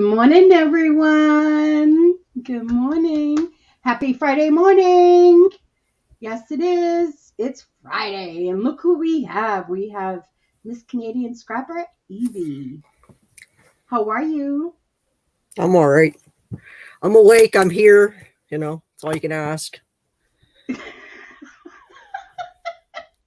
Good morning, everyone. Good morning. Happy Friday morning. Yes, it is. It's Friday. And look who we have. We have Miss Canadian Scrapper, Evie. How are you? I'm all right. I'm awake. I'm here. That's all you can ask.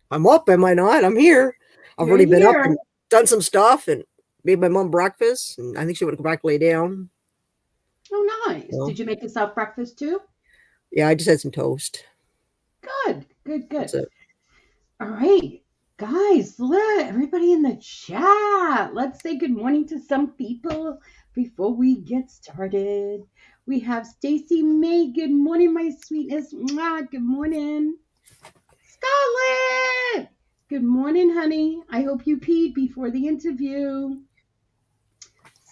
I'm up. Am I not? I'm here. I've You're already been up here. and done some stuff and made my mom breakfast. And I think she would go back lay down. Oh, nice. So Did you make yourself breakfast too? yeah, I just had some toast. Good, good, That's good. it. All right. Guys, let everybody in the chat. Let's say good morning to some people before we get started. We have Stacy May. Good morning, my sweetness. Mwah, good morning. Scarlett. Good morning, honey. I hope you peed before the interview.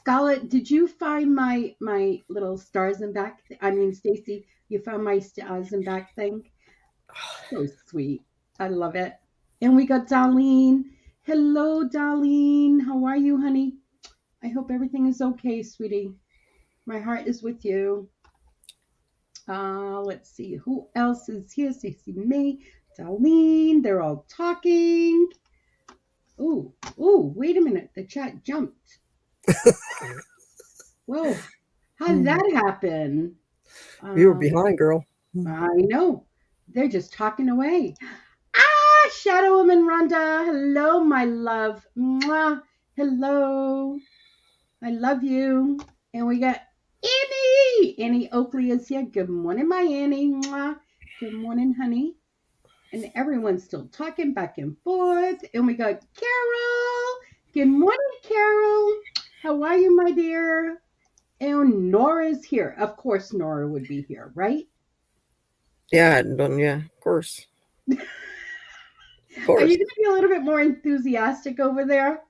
Scarlett, did you find my little stars and back? I mean, Stacy, you found my stars and back thing? So sweet. I love it. And we got Darlene. Hello, Darlene. How are you, honey? I hope everything is okay, sweetie. My heart is with you. Let's see. Who else is here? Stacey May, Darlene. They're all talking. Ooh, wait a minute. The chat jumped. Whoa. How did that happen? You were Um, behind, girl. I know. They're just talking away. Shadow Woman Rhonda. Hello, my love. Mwah. Hello. I love you. And we got Annie. Annie Oakley is here. Good morning, my Annie. Mwah. Good morning, honey. And everyone's still talking back and forth. And we got Carol. Good morning, Carol. How are you, my dear? And Nora's here. Of course, Nora would be here, right? Yeah, yeah, of course. Of Are you course. going to be a little bit more enthusiastic over there?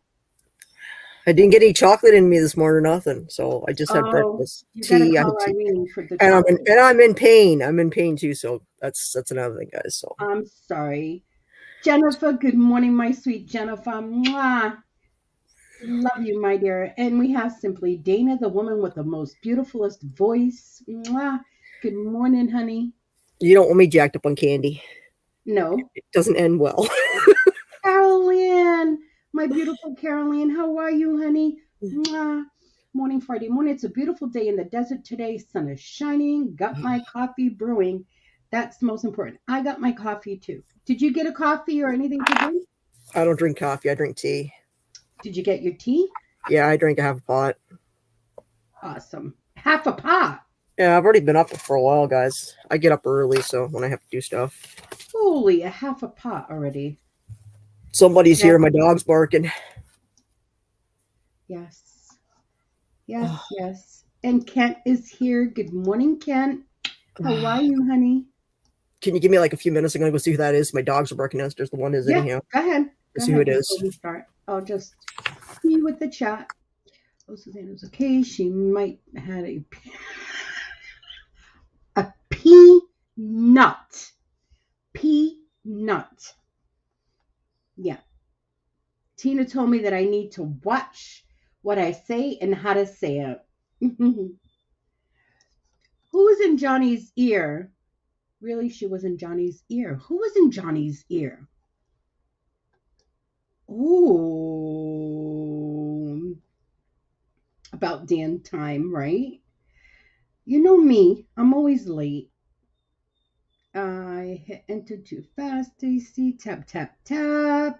I didn't get any chocolate in me this morning or nothing. So I just had Oh, breakfast. you got to Tea. I call had tea. Irene for the And chocolate. I'm in pain. I'm in pain too, so that's another thing, guys. So I'm sorry. Jennifer, good morning, my sweet Jennifer. Mwah. Love you, my dear. And we have simply Dana, the woman with the most beautifulest voice. Mwah. Good morning, honey. you don't want me jacked up on candy. No. It doesn't end well. Carolyn, my beautiful Carolyn, how are you, honey? Mwah. Morning, Friday morning. It's a beautiful day in the desert today. Sun is shining. Got my coffee brewing. That's the most important. I got my coffee too. Did you get a coffee or anything to drink? I don't drink coffee. I drink tea. Did you get your tea? Yeah, I drink a half a pot. Awesome. Half a pot. Yeah, I've already been up for a while, guys. I get up early, so when I have to do stuff. Holy, a half a pot already. Somebody's Yes, here. My dog's barking. yes, yes. And Kent is here. Good morning, Kent. How are you, honey? Can you give me like a few minutes? I'm gonna go see who that is. My dogs are barking downstairs. The one is Yeah, anyhow. go ahead. Go Let's see who ahead it before is. we start. I'll just see with the chat. Oh, Susanna's okay. She might have had a peanut. Peanut. Yeah. Tina told me that I need to watch what I say and how to say it. Who's in Johnny's ear? Really, she was in Johnny's ear. Who was in Johnny's ear? Ooh, about Dan time, right? You know me, I'm always late. I hit enter too fast, Stacy. Tap, tap, tap.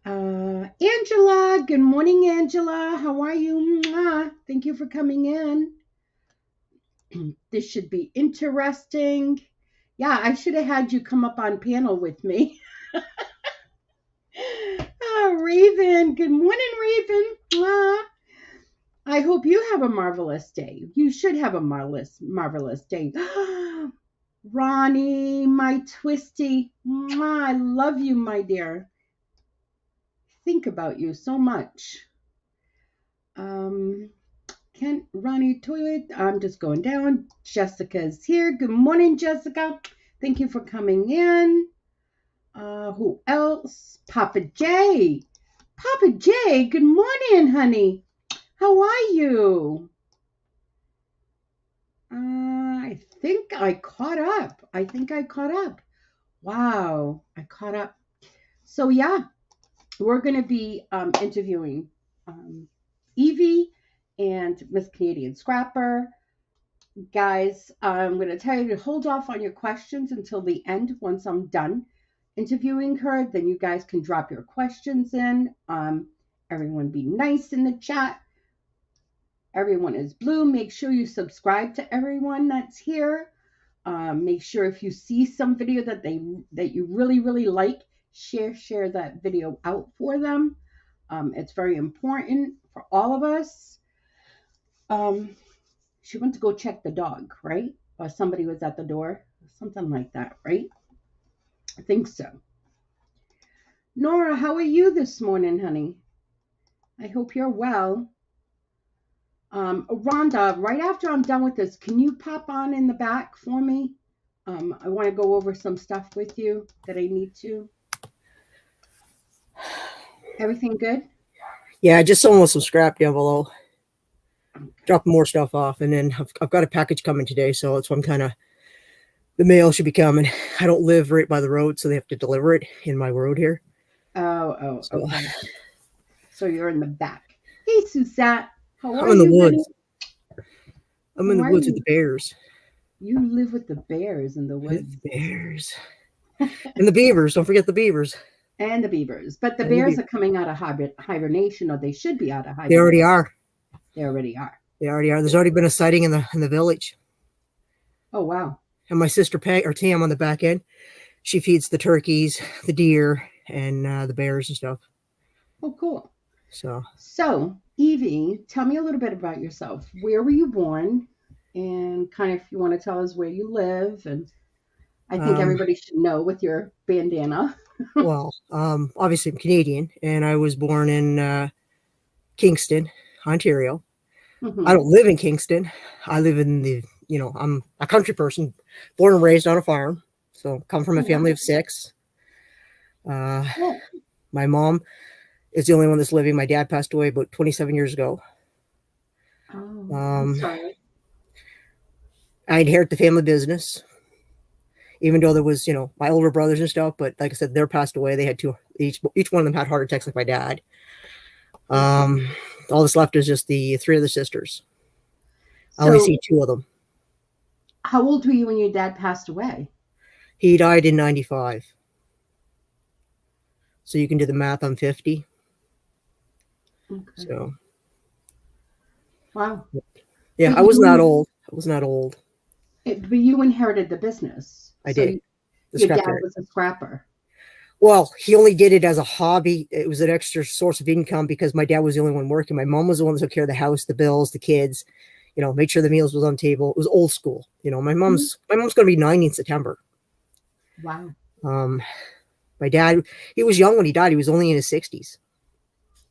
Angela, good morning, Angela. How are you? Mwah. Thank you for coming in. This should be interesting. Yeah, I should have had you come up on panel with me. Raven, good morning, Raven. Mwah. I hope you have a marvelous day. You should have a marvelous day. Ronnie, my twisty. Mwah, I love you, my dear. Think about you so much. Um, Kent, Ronnie, Toilet. I'm just going down. Jessica's here. Good morning, Jessica. Thank you for coming in. Who else? Papa J. Papa J, good morning, honey. How are you? I think I caught up. I think I caught up. Wow, I caught up. So yeah, we're going to be interviewing um, Evie and Miss Canadian Scrapper. Guys, I'm going to tell you to hold off on your questions until the end. Once I'm done interviewing her, then you guys can drop your questions in. Everyone be nice in the chat. Everyone is blue. Make sure you subscribe to everyone that's here. Make sure if you see some video that you really like, share that video out for them. It's very important for all of us. She went to go check the dog, right? Or somebody was at the door, something like that, right? I think so. Nora, how are you this morning, honey? I hope you're well. Rhonda, right after I'm done with this, can you pop on in the back for me? I want to go over some stuff with you that I need to. Everything good? Yeah, just someone with some scrap down below. Okay. Drop more stuff off, and then I've got a package coming today, so that's why I'm kind of, the mail should be coming. I don't live right by the road, so they have to deliver it in my road here. So, Okay. So you're in the back. Hey, Susana, how are I'm in the you, honey? woods. I'm in the How are woods with you? the bears. You live with the bears in the With woods. the bears. And the beavers. Don't forget the beavers. And the beavers. But the And the bears beavers. are coming out of hibernation, or they should be out of They already hibernation. are. They already are. They already are. There's already been a sighting in the village. Oh, wow. And my sister Peg, or Tam on the back end, she feeds the turkeys, the deer, and the bears and stuff. Oh, cool. So, Evie, tell me a little bit about yourself. Where were you born? And kind of if you want to tell us where you live. And I think um, everybody should know with your bandana. well, obviously I'm Canadian, and I was born in Kingston, Ontario. I Hmm. don't live in Kingston. I live in I'm a country person, born and raised on a farm. So come from a Oh, family wow. of six. Uh, Cool. my mom is the only one that's living. My dad passed away about 27 years ago. Oh, I'm Um, sorry. I inherit the family business, even though there was, my older brothers and stuff. But like I said, they're passed away. They had two each one of them had heart attacks like my dad. Okay. Um, all that's left is just the three other sisters. I only So, see two of them. how old were you when your dad passed away? He died in 95. So you can do the math. I'm 50. Okay. So Wow. yeah, But I wasn't that you, old. I was not old. but you inherited the business. I So did the your scrap dad yard. was a scrapper. Well, he only did it as a hobby. It was an extra source of income because my dad was the only one working. My mom was the one that took care of the house, the bills, the kids. Made sure the meals was on the table. It was old school. My Mhm. mom's going to be 90 in September. Wow. Um, my dad, he was young when he died. He was only in his 60s,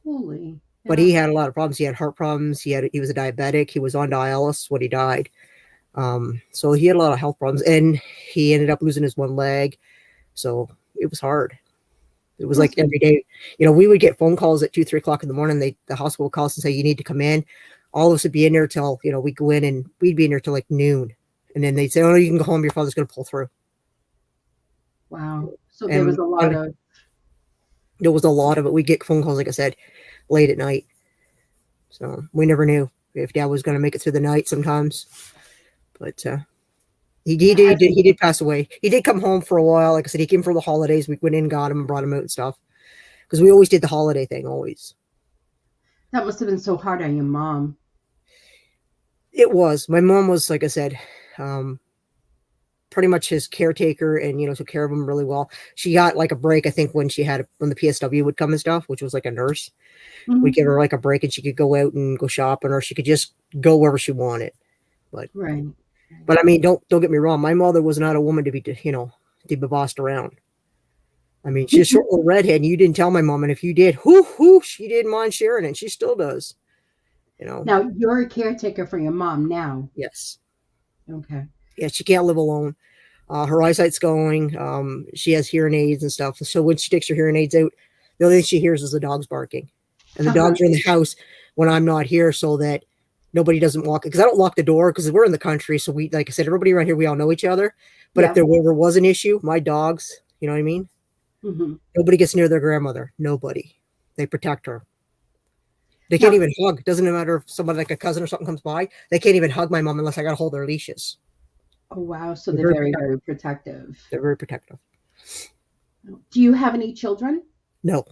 Holy. but Yeah. he had a lot of problems. He had heart problems. He was a diabetic. He was on dialysis when he died. So he had a lot of health problems, and he ended up losing his one leg. So it was hard. It was like Must be. every day. We would get phone calls at 2, 3 o'clock in the morning. The hospital would call us and say, "You need to come in." All of us would be in there till we go in, and we'd be in there till like noon, and then they'd say, "Oh, you can go home. Your father's going to pull through." Wow. So there was And a lot of. there was a lot of it. We'd get phone calls, like I said, late at night. So we never knew if Dad was going to make it through the night. Sometimes, but he did pass away. He did come home for a while. Like I said, he came for the holidays. We went in, got him, and brought him out and stuff because we always did the holiday thing. Always. That must have been so hard on your mom. It was. My mom was, like I said, pretty much his caretaker, and took care of him really well. She got like a break, I think, when the PSW would come and stuff, which was like a nurse. We'd Hmm. give her like a break, and she could go out and go shopping, or she could just go wherever she wanted. But Right. but I mean, don't get me wrong. My mother was not a woman to be to be bossed around. I mean, she's a short little redhead, and you didn't tell my mom, and if you did, she didn't mind sharing it, and she still does. Now you're a caretaker for your mom now. Yes. Okay. Yeah, she can't live alone. Her eyesight's going. She has hearing aids and stuff. So when she takes her hearing aids out, the only thing she hears is the dogs barking, and the Uh-huh. dogs are in the house. when I'm not here, so that nobody doesn't walk, because I don't lock the door because we're in the country. So we, like I said, everybody around here, we all know each other. But if Yeah. there ever was an issue, my dogs, you know what I mean? Hmm. Nobody gets near their grandmother. Nobody. They protect her. They can't Now, even hug. Doesn't matter if somebody like a cousin or something comes by. They can't even hug my mom unless I got to hold their leashes. oh wow, so They're they're very very, protective. very protective. They're very protective. Do you have any children? No,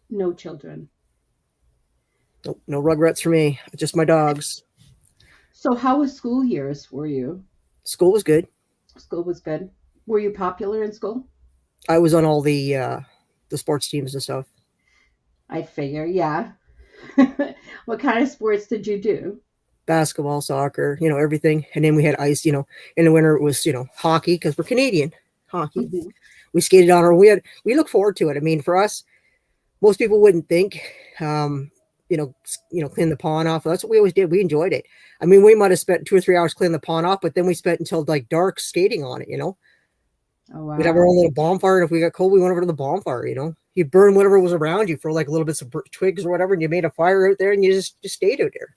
No children. no, no regrets for me. Just my dogs. So how was school years for you? School was good. School was good. Were you popular in school? I was on all the sports teams and stuff. I figure, yeah. What kind of sports did you do? Basketball, soccer, everything. And then we had ice. In the winter it was hockey because we're Canadian. Hockey. Hmm. We skated on our. We look forward to it. I mean, for us, most people wouldn't think. Um, clean the pond off. That's what we always did. We enjoyed it. I mean, we might have spent 2 or 3 hours cleaning the pond off, but then we spent until like dark skating on it. Oh We'd have our wow. own little bonfire, and if we got cold, we went over to the bonfire. You'd burn whatever was around you for like little bits of twigs or whatever, and you made a fire out there, and you just stayed out there.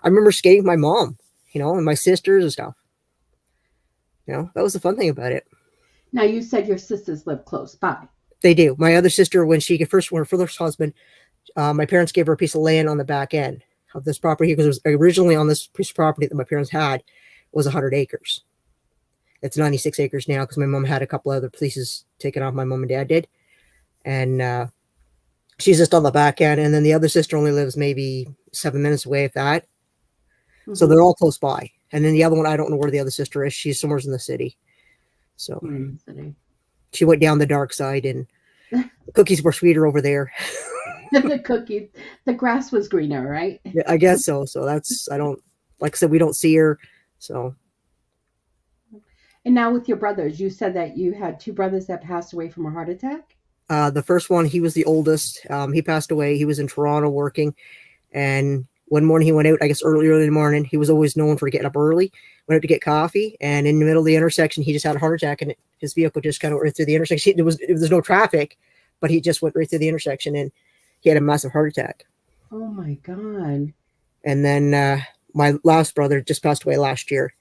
I remember skating with my mom, and my sisters and stuff. That was the fun thing about it. Now you said your sisters live close by. They do. My other sister, when she first went her first husband, my parents gave her a piece of land on the back end of this property because it was originally on this piece of property that my parents had was 100 acres. It's 96 acres now because my mom had a couple other pieces taken off. My mom and dad did, and she's just on the back end. And then the other sister only lives maybe 7 minutes away, if that. So Hmm. they're all close by. And then the other one, I don't know where the other sister is. She's somewhere in the city. So she went down the dark side, and the cookies were sweeter over there. The cookies, the grass was greener, right? Yeah, I guess so. So I don't, like I said, we don't see her. So And now with your brothers, you said that you had two brothers that passed away from a heart attack. the first one, he was the oldest. He passed away. He was in Toronto working. And one morning he went out, I guess earlier in the morning. He was always known for getting up early, went out to get coffee. And in the middle of the intersection, he just had a heart attack, and his vehicle just kind of went right through the intersection. There's no traffic, but he just went right through the intersection, and he had a massive heart attack. Oh my God. And then my last brother just passed away last year.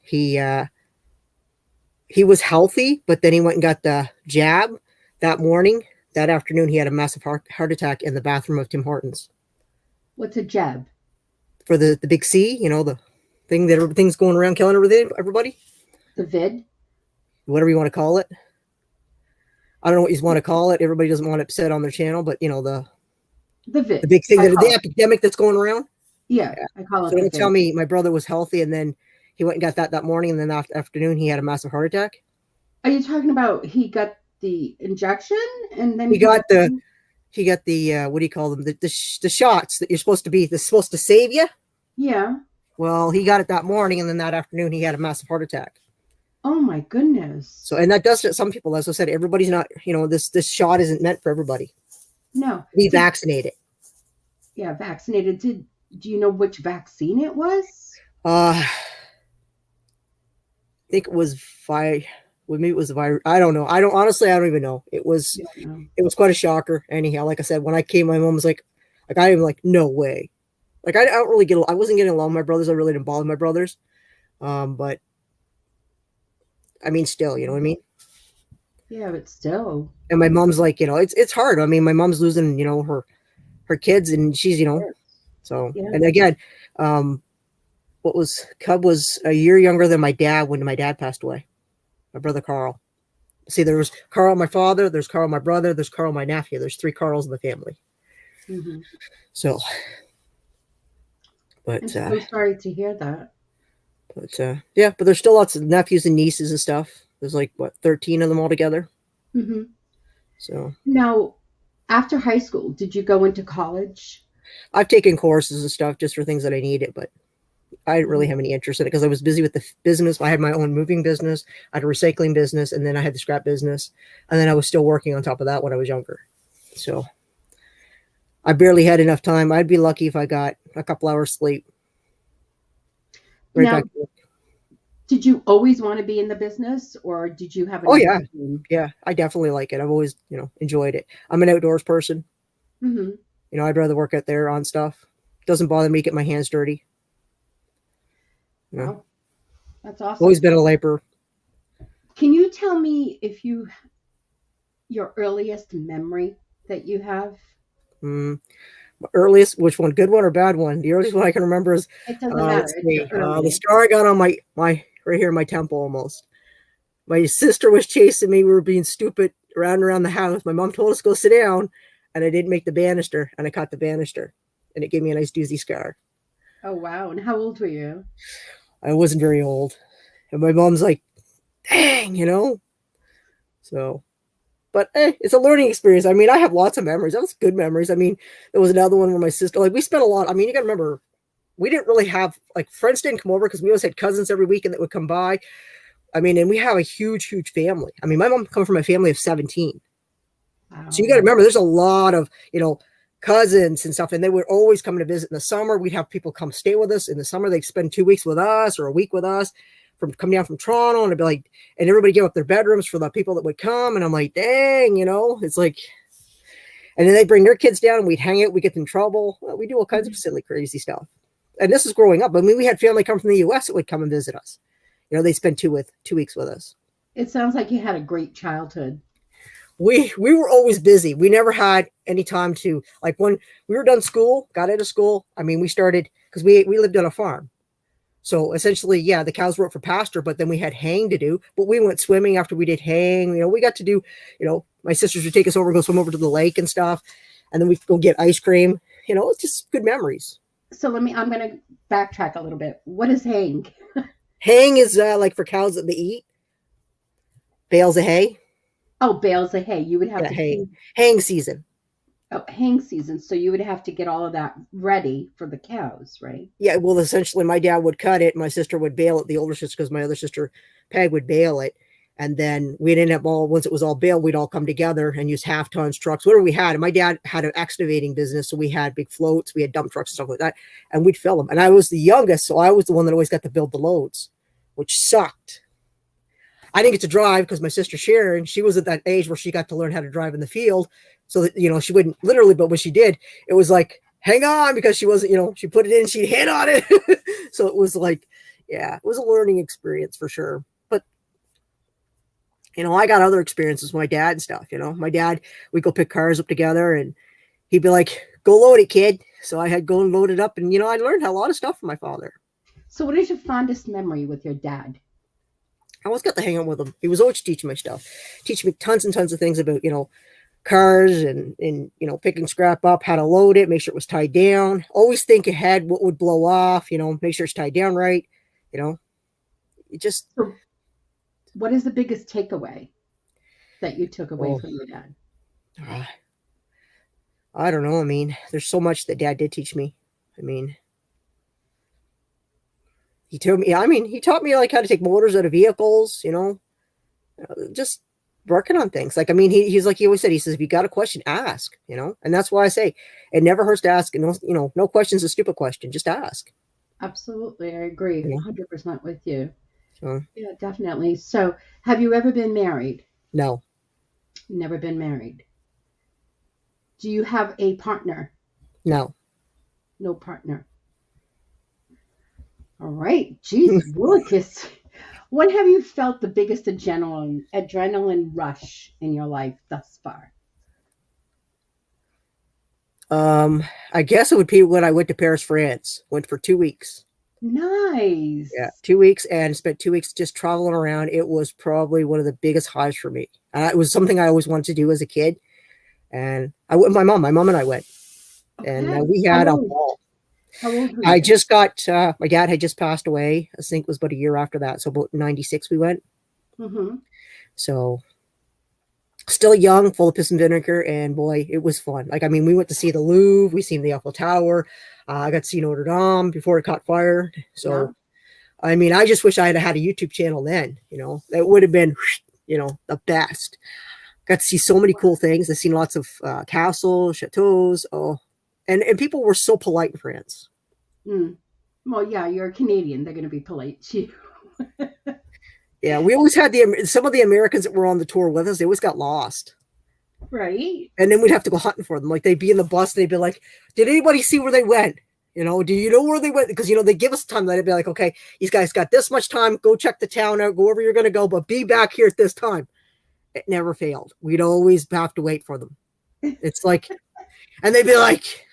He was healthy, but then he went and got the jab that morning. That afternoon, he had a massive heart attack in the bathroom of Tim Hortons What's a jab? for the big C, the thing that everything's going around killing everybody, The vid? whatever you want to call it. I don't know what you want to call it. Everybody doesn't want to upset on their channel, but The the vid. big thing, I call the it. epidemic that's going around. Yeah, Yeah. I call So it the don't tell vid. me my brother was healthy, and then he went and got that morning, and then afternoon he had a massive heart attack. Are you talking about he got the injection and then He he got went? the what do you call them? The shots that that's supposed to save you. Yeah. Well, he got it that morning, and then that afternoon he had a massive heart attack. Oh my So, goodness. and that does some people, as I said, everybody's not, this shot isn't meant for everybody. No. Be Did vaccinated. Yeah, vaccinated. Do you know which vaccine it was? I think it was maybe it was the virus. I don't know. I don't even know. It was You don't know. it was quite a shocker. Anyhow, like I said, when I came, my mom was like I am like, no way. Like I don't really I wasn't getting along with my brothers. I really didn't bother my brothers. But I mean, still, you know what I mean? Yeah, but still. And my mom's like, it's hard. I mean, my mom's losing, her kids, and she's, Sure. so, Yeah. and again, Cub was a year younger than my dad when my dad passed away. My brother Carl. See, there was Carl, my father, there's Carl, my brother, there's Carl, my nephew. There's 3 Carls in the family. Hmm. So, I'm but, so sorry to hear that. yeah, but there's still lots of nephews and nieces and stuff. There's like, 13 of them altogether. Hmm. So, Now, after high school, did you go into college? I've taken courses and stuff just for things that I needed, but I didn't really have any interest in it because I was busy with the business. I had my own moving business, I had a recycling business, and then I had the scrap business. And then I was still working on top of that when I was younger. So I barely had enough time. I'd be lucky if I got a couple hours sleep. Right Now, back to work. did you always want to be in the business or did you have Oh, another yeah. dream? Yeah, I definitely like it. I've always, enjoyed it. I'm an outdoors person. Hmm. I'd rather work out there on stuff. Doesn't bother me to get my hands dirty. You know, Wow, that's awesome. always been a laborer. Can you tell me if you your earliest memory that you have? Mm. Earliest, which one, good one or bad one? The earliest one I can remember is, It doesn't matter. let's It's your see, the earliest. scar I got on my right here in my temple almost. My sister was chasing me. We were being stupid around the house. My mom told us to go sit down, and I didn't make the banister, and I caught the banister, and it gave me a nice doozy scar. Oh wow! And how old were you? I wasn't very old, and my mom's like, "Dang," you know. So, but it's a learning experience. I mean, I have lots of memories. That was good memories. I mean, there was another one where my sister, like, we spent a lot. I mean, you got to remember, we didn't really have like friends didn't come over because we always had cousins every weekend that would come by. I mean, and we have a huge family. I mean, my mom comes from a family of 17. So you got to Wow. remember, there's a lot of, cousins and stuff, and they were always coming to visit in the summer. We'd have people come stay with us in the summer. They'd spend 2 weeks with us or a week with us from come down from Toronto, and it'd be like, and everybody give up their bedrooms for the people that would come. And I'm like, dang, it's like, and then they bring their kids down and we'd hang out. We get in trouble. Well, we do all kinds of Mhm. silly, crazy stuff. And this is growing up. I mean, we had family come from the US that would come and visit us. They spend 2 weeks with us. It sounds like you had a great childhood. We were always busy. We never had any time to, like, when we were done school, got out of school. I mean, we started because we lived on a farm. So essentially, yeah, the cows were up for pasture, but then we had haying to do. But we went swimming after we did haying. We got to do, my sisters would take us over, go swim over to the lake and stuff. And then we'd go get ice cream. It's just good memories. So I'm going to backtrack a little bit. What is haying? Haying is like for cows that they eat, bales of hay. Oh, bales of hay. You would have Yeah, to haying. Haying season. oh, haying season. So you would have to get all of that ready for the cows, right? Yeah, well, essentially, my dad would cut it. My sister would bale it. The older sister, because my other sister, Peg, would bale it. And then we'd end up once it was all baled, we'd all come together and use half tons trucks, whatever we had. And my dad had an excavating business. So we had big floats, we had dump trucks and stuff like that. And we'd fill them. And I was the youngest. So I was the one that always got to build the loads, which sucked. I didn't get to drive because my sister Sharon, she was at that age where she got to learn how to drive in the field. So that, she wouldn't literally, but when she did, it was like, hang on, because she wasn't, she put it in, she'd hit on it. So it was like, yeah, it was a learning experience for sure. But, I got other experiences with my dad and stuff. My dad, we'd go pick cars up together and he'd be like, go load it, kid. So I had go and load it up. And, I learned a lot of stuff from my father. So what is your fondest memory with your dad? I always got to hang out with him. He was always teaching me stuff, teaching me tons and tons of things about, cars and picking scrap up, how to load it, make sure it was tied down. Always think ahead what would blow off, make sure it's tied down right. It just. So what is the biggest takeaway that you took away from your dad? I don't know. I mean, there's so much that dad did teach me. I mean, he taught me like how to take motors out of vehicles, just working on things. Like, I mean, he's like he always said, he says, if you got a question, ask, and that's why I say it never hurts to ask. And no question's a stupid question. Just ask. Absolutely. I agree 100% with you. So, Yeah, definitely. So have you ever been married? no. Never been married. Do you have a partner? No. No partner. All right. Jeez, Willikis. When have you felt the biggest adrenaline rush in your life thus far? I guess it would be when I went to Paris, France. Went for 2 weeks. Nice. Yeah, 2 weeks, and spent 2 weeks just traveling around. It was probably one of the biggest highs for me. It was something I always wanted to do as a kid. And I went with my mom. My mom and I went. Okay. And we had a ball. How old were you? I just got, my dad had just passed away. I think it was about a year after that. So about 96 we went. Mm-hmm. So still young, full of piss and vinegar. And boy, it was fun. Like, I mean, we went to see the Louvre. We seen the Eiffel Tower. I got to see Notre Dame before it caught fire. So, yeah. I mean, I just wish I had had a YouTube channel then, that would have been, the best. Got to see so many cool things. I've seen lots of castles, chateaus. Oh, and people were so polite in France. Mm. Well, yeah, you're a Canadian. They're going to be polite to you. Yeah, we always had some of the Americans that were on the tour with us. They always got lost. Right. And then we'd have to go hunting for them. Like, they'd be in the bus. And they'd be like, did anybody see where they went? Do you know where they went? Because they give us time. They'd be like, okay, these guys got this much time. Go check the town out. Go wherever you're going to go, but be back here at this time. It never failed. We'd always have to wait for them. It's like, and they'd be like,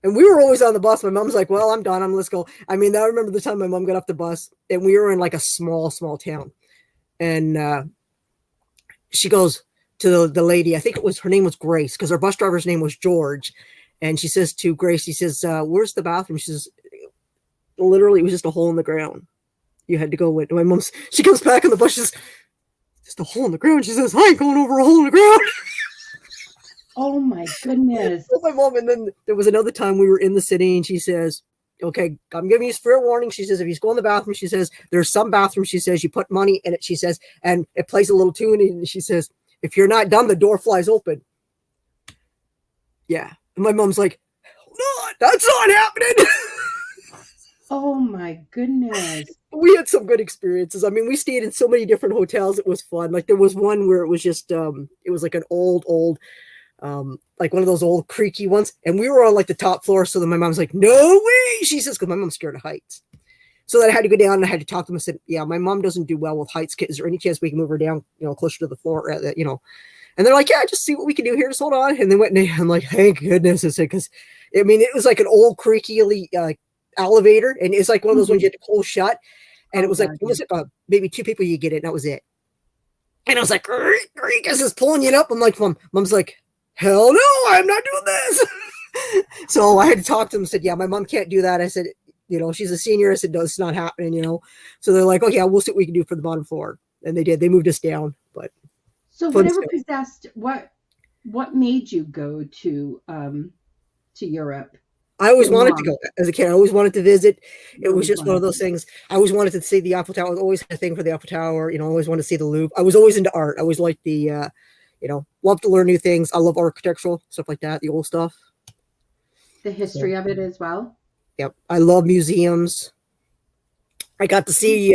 and we were always on the bus. My mom's like, well, I'm done. Let's go. I mean, I remember the time my mom got off the bus and we were in like a small town. And she goes to the lady, I think her name was Grace, because our bus driver's name was George. And she says to Grace, she says, where's the bathroom? She says, literally, it was just a hole in the ground. You had to go in. My mom's, she comes back on the bus, she says, just a hole in the ground. She says, I ain't going over a hole in the ground. Oh my goodness. My mom, and then there was another time we were in the city and she says, okay, I'm giving you fair warning. She says, if you go in the bathroom, she says, there's some bathrooms, she says, you put money in it, she says, and it plays a little tune, and she says, if you're not done, the door flies open. Yeah. And my mom's like, no, that's not happening. Oh my goodness. We had some good experiences. I mean, we stayed in so many different hotels. It was fun. Like there was one where it was just, it was like an old, like one of those old creaky ones. And we were on like the top floor. So then my mom's like, no way. She says, because my mom's scared of heights. So then I had to go down and I had to talk to them. I said, yeah, my mom doesn't do well with heights. Is there any chance we can move her down, closer to the floor, And they're like, yeah, just see what we can do here. Just hold on. And they went and I'm like, thank goodness. I said, because I mean, it was like an old creaky elevator. And it's like one of those ones you had to close shut. And it was like, almost like maybe two people you get it. And that was it. And I was like, this is pulling you up. I'm like, mom's like, hell no, I'm not doing this. So I had to talk to them and said, yeah, my mom can't do that. I said, she's a senior. I said, no, it's not happening, So they're like, okay, we'll see what we can do for the bottom floor. And they did. They moved us down. But so whatever possessed, what made you go to Europe? I always wanted to go as a kid. I always wanted to visit. It was just one of those things. I always wanted to see the Eiffel Tower. I was always had a thing for the Eiffel Tower. I always wanted to see the Louvre. I was always into art. I always liked the, love to learn new things. I love architectural stuff like that, the old stuff. The history of it as well. Yep. I love museums. I got to see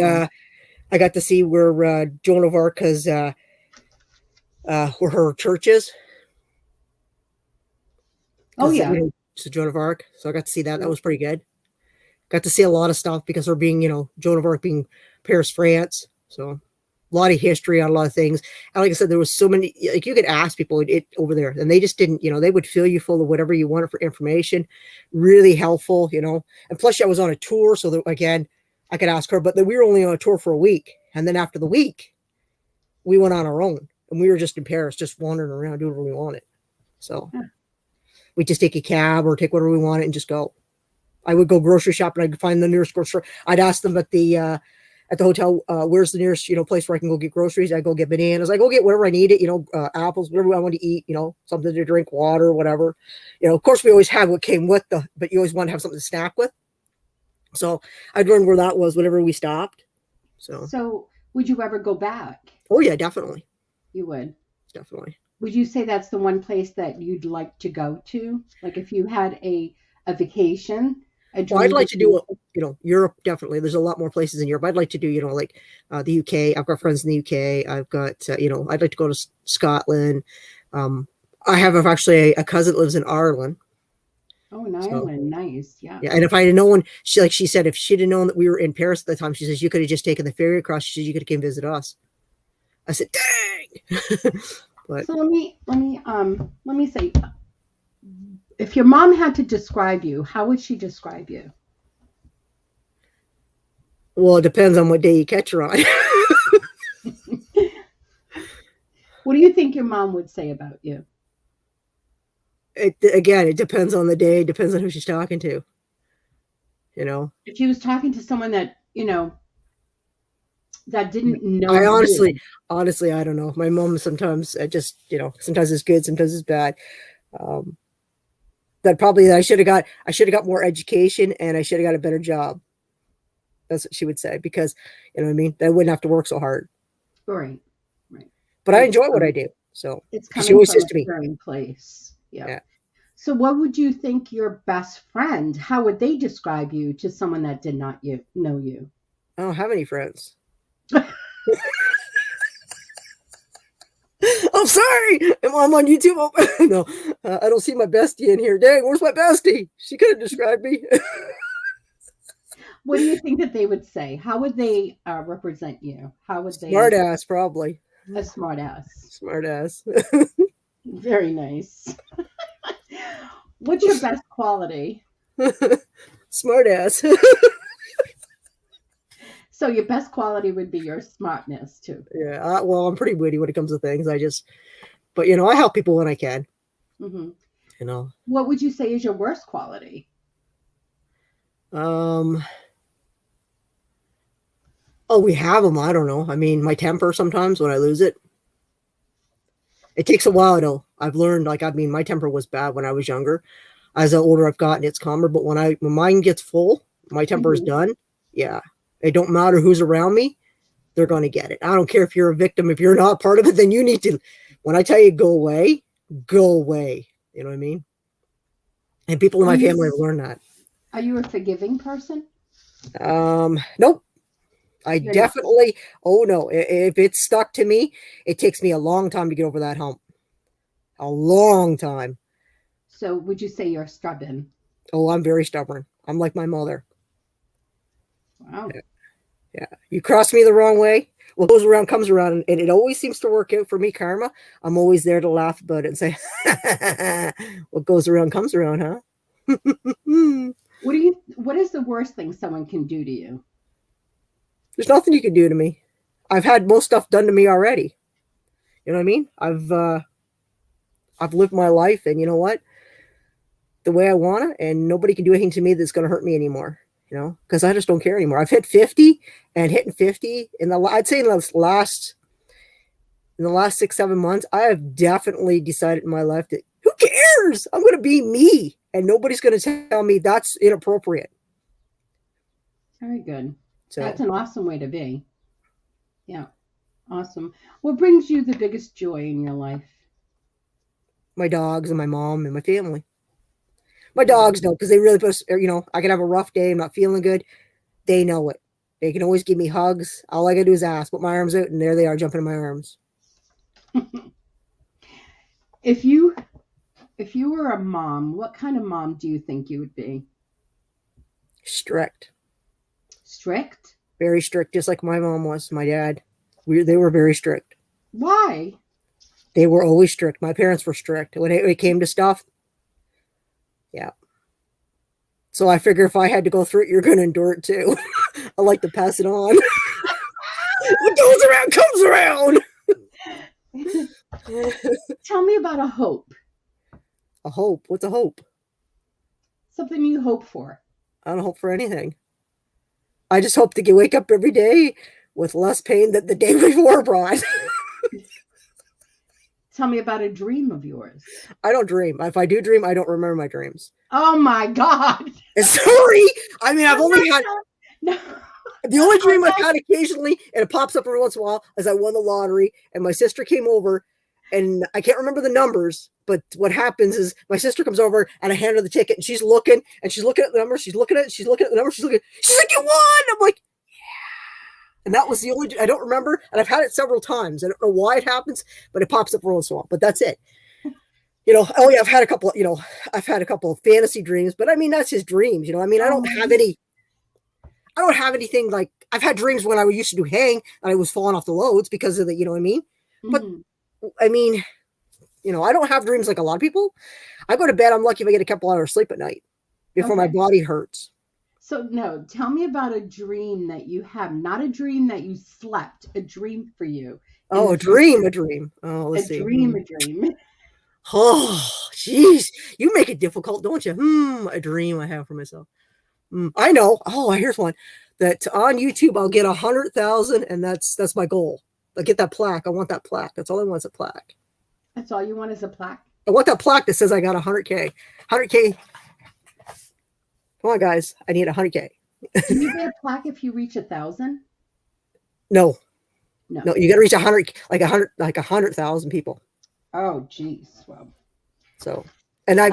where Joan of Arc's, where her church is. Oh yeah. So Joan of Arc. So I got to see that. That was pretty good. Got to see a lot of stuff because her being, Joan of Arc being Paris, France. So a lot of history on a lot of things. And like I said, there was so many, like you could ask people over there and they just didn't, they would fill you full of whatever you wanted for information. Really helpful, and plus I was on a tour. So that, again, I could ask her, but then we were only on a tour for a week. And then after the week, we went on our own and we were just in Paris, just wandering around doing what we wanted. So we just take a cab or take whatever we wanted and just go. I would go grocery shopping. I'd find the nearest grocery. I'd ask them at the hotel, where's the nearest, place where I can go get groceries. I go get bananas. I go get whatever I needed, apples, whatever I want to eat, something to drink, water, whatever. Of course we always had what came with but you always want to have something to snack with. So I'd learn where that was whenever we stopped. So would you ever go back? Oh yeah, definitely. You would? Definitely. Would you say that's the one place that you'd like to go to? Like if you had a vacation, I'd like to do, Europe, definitely. There's a lot more places in Europe. I'd like to do, the UK. I've got friends in the UK. I've got, I'd like to go to Scotland. I have actually a cousin that lives in Ireland. Oh, in Ireland. Nice. Yeah. Yeah. And if I had known, she said, if she'd have known that we were in Paris at the time, she says, you could have just taken the ferry across. She said, you could have came visit us. I said, dang. But, so let me say, if your mom had to describe you, how would she describe you? Well, it depends on what day you catch her on. What do you think your mom would say about you? It depends on the day. Depends on who she's talking to. If she was talking to someone that, that didn't know. I honestly, I don't know. My mom sometimes just, sometimes it's good, sometimes it's bad. That probably I should have got more education and I should have got a better job. That's what she would say, because I wouldn't have to work so hard. Right. But I enjoy what I do. So it's coming she always from says to me, a place. Yeah. So what would you think your best friend, how would they describe you to someone that did not know you? I don't have any friends. I'm sorry. I'm on YouTube. Oh, no, I don't see my bestie in here. Dang, where's my bestie? She could have described me. What do you think that they would say? How would they represent you? How would Smart they? ass, probably. A smart ass. Smart ass. Very nice. What's your best quality? Smart ass. So your best quality would be your smartness too. Yeah. Well, I'm pretty witty when it comes to things. But I help people when I can. Hmm. You know. What would you say is your worst quality? Um. Oh, we have them. I don't know. I mean, my temper sometimes when I lose it. It takes a while though. I've learned. My temper was bad when I was younger. As the older I've gotten, it's calmer. But when mine gets full, my temper is Hmm. done. Yeah. It don't matter who's around me. They're going to get it. I don't care if you're a victim. If you're not part of it, then you need to. When I tell you go away, go away. You know what I mean? And people in Are my you family have learned that. are you a forgiving person? Nope. I You're not. definitely. Oh no! If it's stuck to me, it takes me a long time to get over that hump. A long time. So would you say you're stubborn? Oh, I'm very stubborn. I'm like my mother. Wow. Yeah. Yeah. You cross me the wrong way, what goes around comes around, and it always seems to work out for me, karma. I'm always there to laugh about it and say, what goes around comes around, huh? What is the worst thing someone can do to you? There's nothing you can do to me. I've had most stuff done to me already. You know what I mean? I've lived my life, and you know what? The way I want it, and nobody can do anything to me that's going to hurt me anymore. Because I just don't care anymore. I've hit 50, and hitting 50 I'd say in the last 6-7 months, I have definitely decided in my life that who cares? I'm going to be me, and nobody's going to tell me that's inappropriate. Very good. So That's an awesome way to be. Yeah. Awesome. What brings you the biggest joy in your life? my dogs and my mom and my family. My Wow. dogs know because they really put, I can have a rough day. I'm not feeling good. They know it. They can always give me hugs. All I got to do is ask, put my arms out, and there they are jumping in my arms. If you if you were a mom, what kind of mom do you think you would be? Strict. Strict? Very strict, just like my mom was, my dad. They were very strict. Why? They were always strict. My parents were strict. When it came to stuff, yeah. So I figure if I had to go through it, you're going to endure it too. I like to pass it on. What goes around comes around. Tell me about a hope. A hope. What's a hope? Something you hope for. I don't hope for anything. I just hope to wake up every day with less pain than the day before brought. Tell me about a dream of yours. I don't dream. If I do dream, I don't remember my dreams. Oh my God. Sorry. I mean, I've only had No. the only dream I've had occasionally, and it pops up every once in a while, is I won the lottery, and my sister came over, and I can't remember the numbers, but what happens is my sister comes over, and I hand her the ticket, and she's looking at the numbers, she's looking at the numbers, she's like, you won! I'm like, yeah. And that was the only, I don't remember, and I've had it several times. I don't know why it happens, but it pops up every once in a while, but that's it. Oh yeah, I've had a couple of fantasy dreams, but I mean, that's just dreams, I mean, I don't have anything like I've had dreams when I used to do hang and I was falling off the loads because of the, you know what I mean? But I mean, I don't have dreams like a lot of people. I go to bed. I'm lucky if I get a couple hours sleep at night before my body hurts. So no, tell me about a dream that you have, not a dream that you slept, a dream for you. Oh, a dream. Oh, let's see. A dream. Oh, jeez. You make it difficult, don't you? A dream I have for myself. I know. Oh, here's one that on YouTube I'll get 100,000, and that's my goal. I get that plaque. I want that plaque. That's all I want is a plaque. That's all you want is a plaque. I want that plaque that says I got 100K. 100K. Come on, guys. I need 100K. Do you get a plaque if you reach 1,000? No. No. You got to reach 100,000 people. Oh, geez. Well. So. And I'm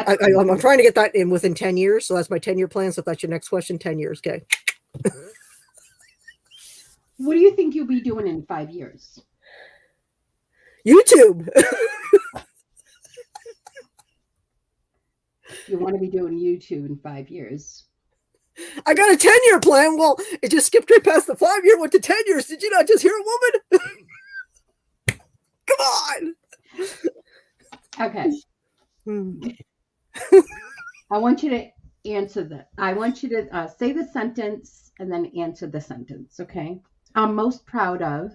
trying to get that in within 10 years. So that's my 10-year plan. So if that's your next question, 10 years. Okay. What do you think you'll be doing in 5 years? YouTube. You want to be doing YouTube in 5 years. I got a 10-year plan. Well, it just skipped right past the 5-year, went to 10 years. Did you not just hear a woman? Come on. Okay. I want you to answer that. I want you to say the sentence and then answer the sentence, okay? I'm most proud of.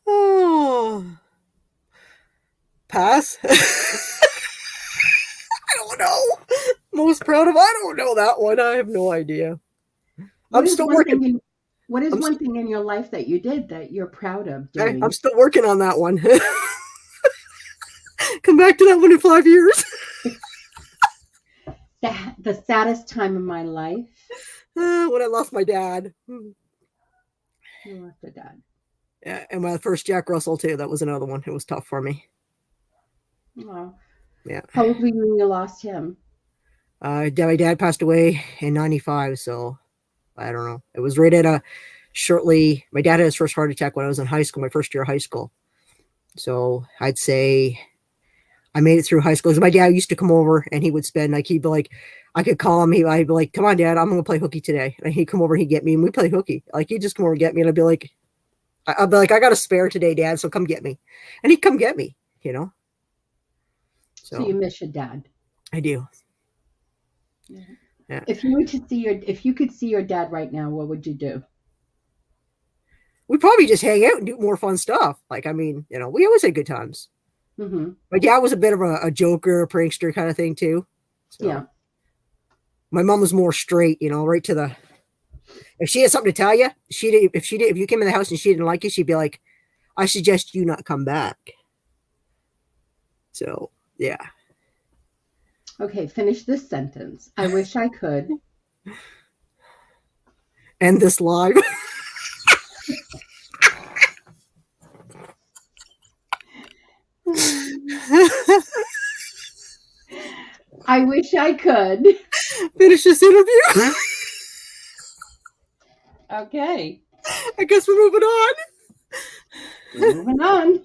Oh. Pass. I don't know. Most proud of. I don't know that one. I have no idea. I'm still working. What is one thing in your life that you did that you're proud of doing? I'm still working on that one. Come back to that one in 5 years. The saddest time of my life. When I lost my dad. You lost your dad. Yeah, and my first Jack Russell too. That was another one. It was tough for me. Oh. Yeah. How old were you when you lost him? My dad passed away in 95, so I don't know. It was right at shortly. My dad had his first heart attack when I was in high school, my first year of high school. So I'd say I made it through high school. My dad used to come over and he would spend he'd be like, I could call him. I'd be like, come on, Dad, I'm going to play hooky today. And he'd come over, he'd get me and we'd play hooky. He'd just come over and get me. And I'd be like, I got a spare today, Dad. So come get me. And he'd come get me, So you miss your dad. I do. Yeah. If you could see your dad right now, what would you do? We'd probably just hang out and do more fun stuff. We always had good times. Mm-hmm. My dad was a bit of a joker, a prankster kind of thing too. So yeah. My mom was more straight, right to the. If she had something to tell you, if you came in the house and she didn't like you, she'd be like, "I suggest you not come back." So yeah. Okay, finish this sentence. I wish I could end this live. I wish I could finish this interview. Okay. I guess we're moving on. Moving on.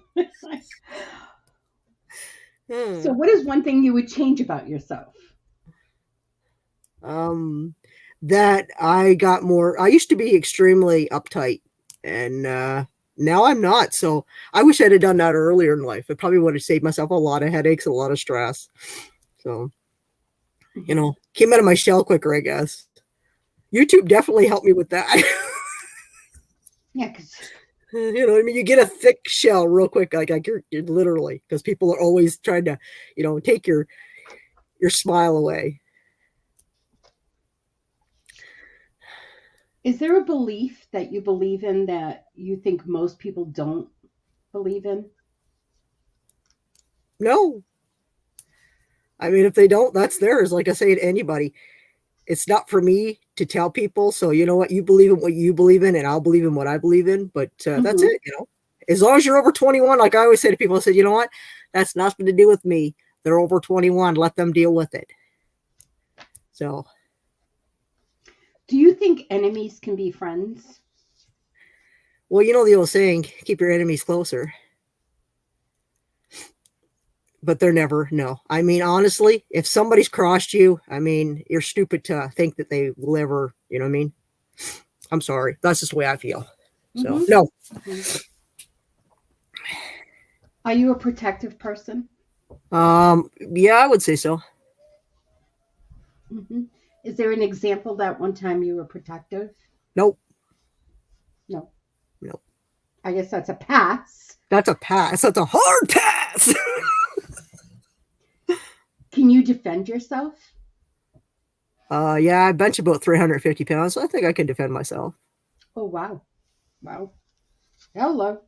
So what is one thing you would change about yourself? That I used to be extremely uptight and now I'm not. So I wish I'd have done that earlier in life. It probably would have saved myself a lot of headaches, a lot of stress. So, came out of my shell quicker, I guess. YouTube definitely helped me with that. Yeah, because you get a thick shell real quick, you're literally, because people are always trying to, take your smile away. Is there a belief that you believe in that you think most people don't believe in? No. I mean, if they don't, that's theirs. Like I say to anybody, it's not for me to tell people. So you know what? You believe in what you believe in, and I'll believe in what I believe in. But that's it. As long as you're over 21, like I always say to people, I said, you know what? That's nothing to do with me. They're over 21. Let them deal with it. So. Do you think enemies can be friends? Well, the old saying, keep your enemies closer. But they're never, no. I mean, honestly, if somebody's crossed you, I mean, you're stupid to think that they will ever, you know what I mean? I'm sorry. That's just the way I feel. So, no. Mm-hmm. Are you a protective person? Yeah, I would say so. Mm-hmm. Is there an example that one time you were protective? Nope. No. Nope. I guess that's a pass. That's a pass. That's a hard pass. Can you defend yourself? Yeah, I bench about 350 pounds, so I think I can defend myself. Oh, wow. Wow. Hello.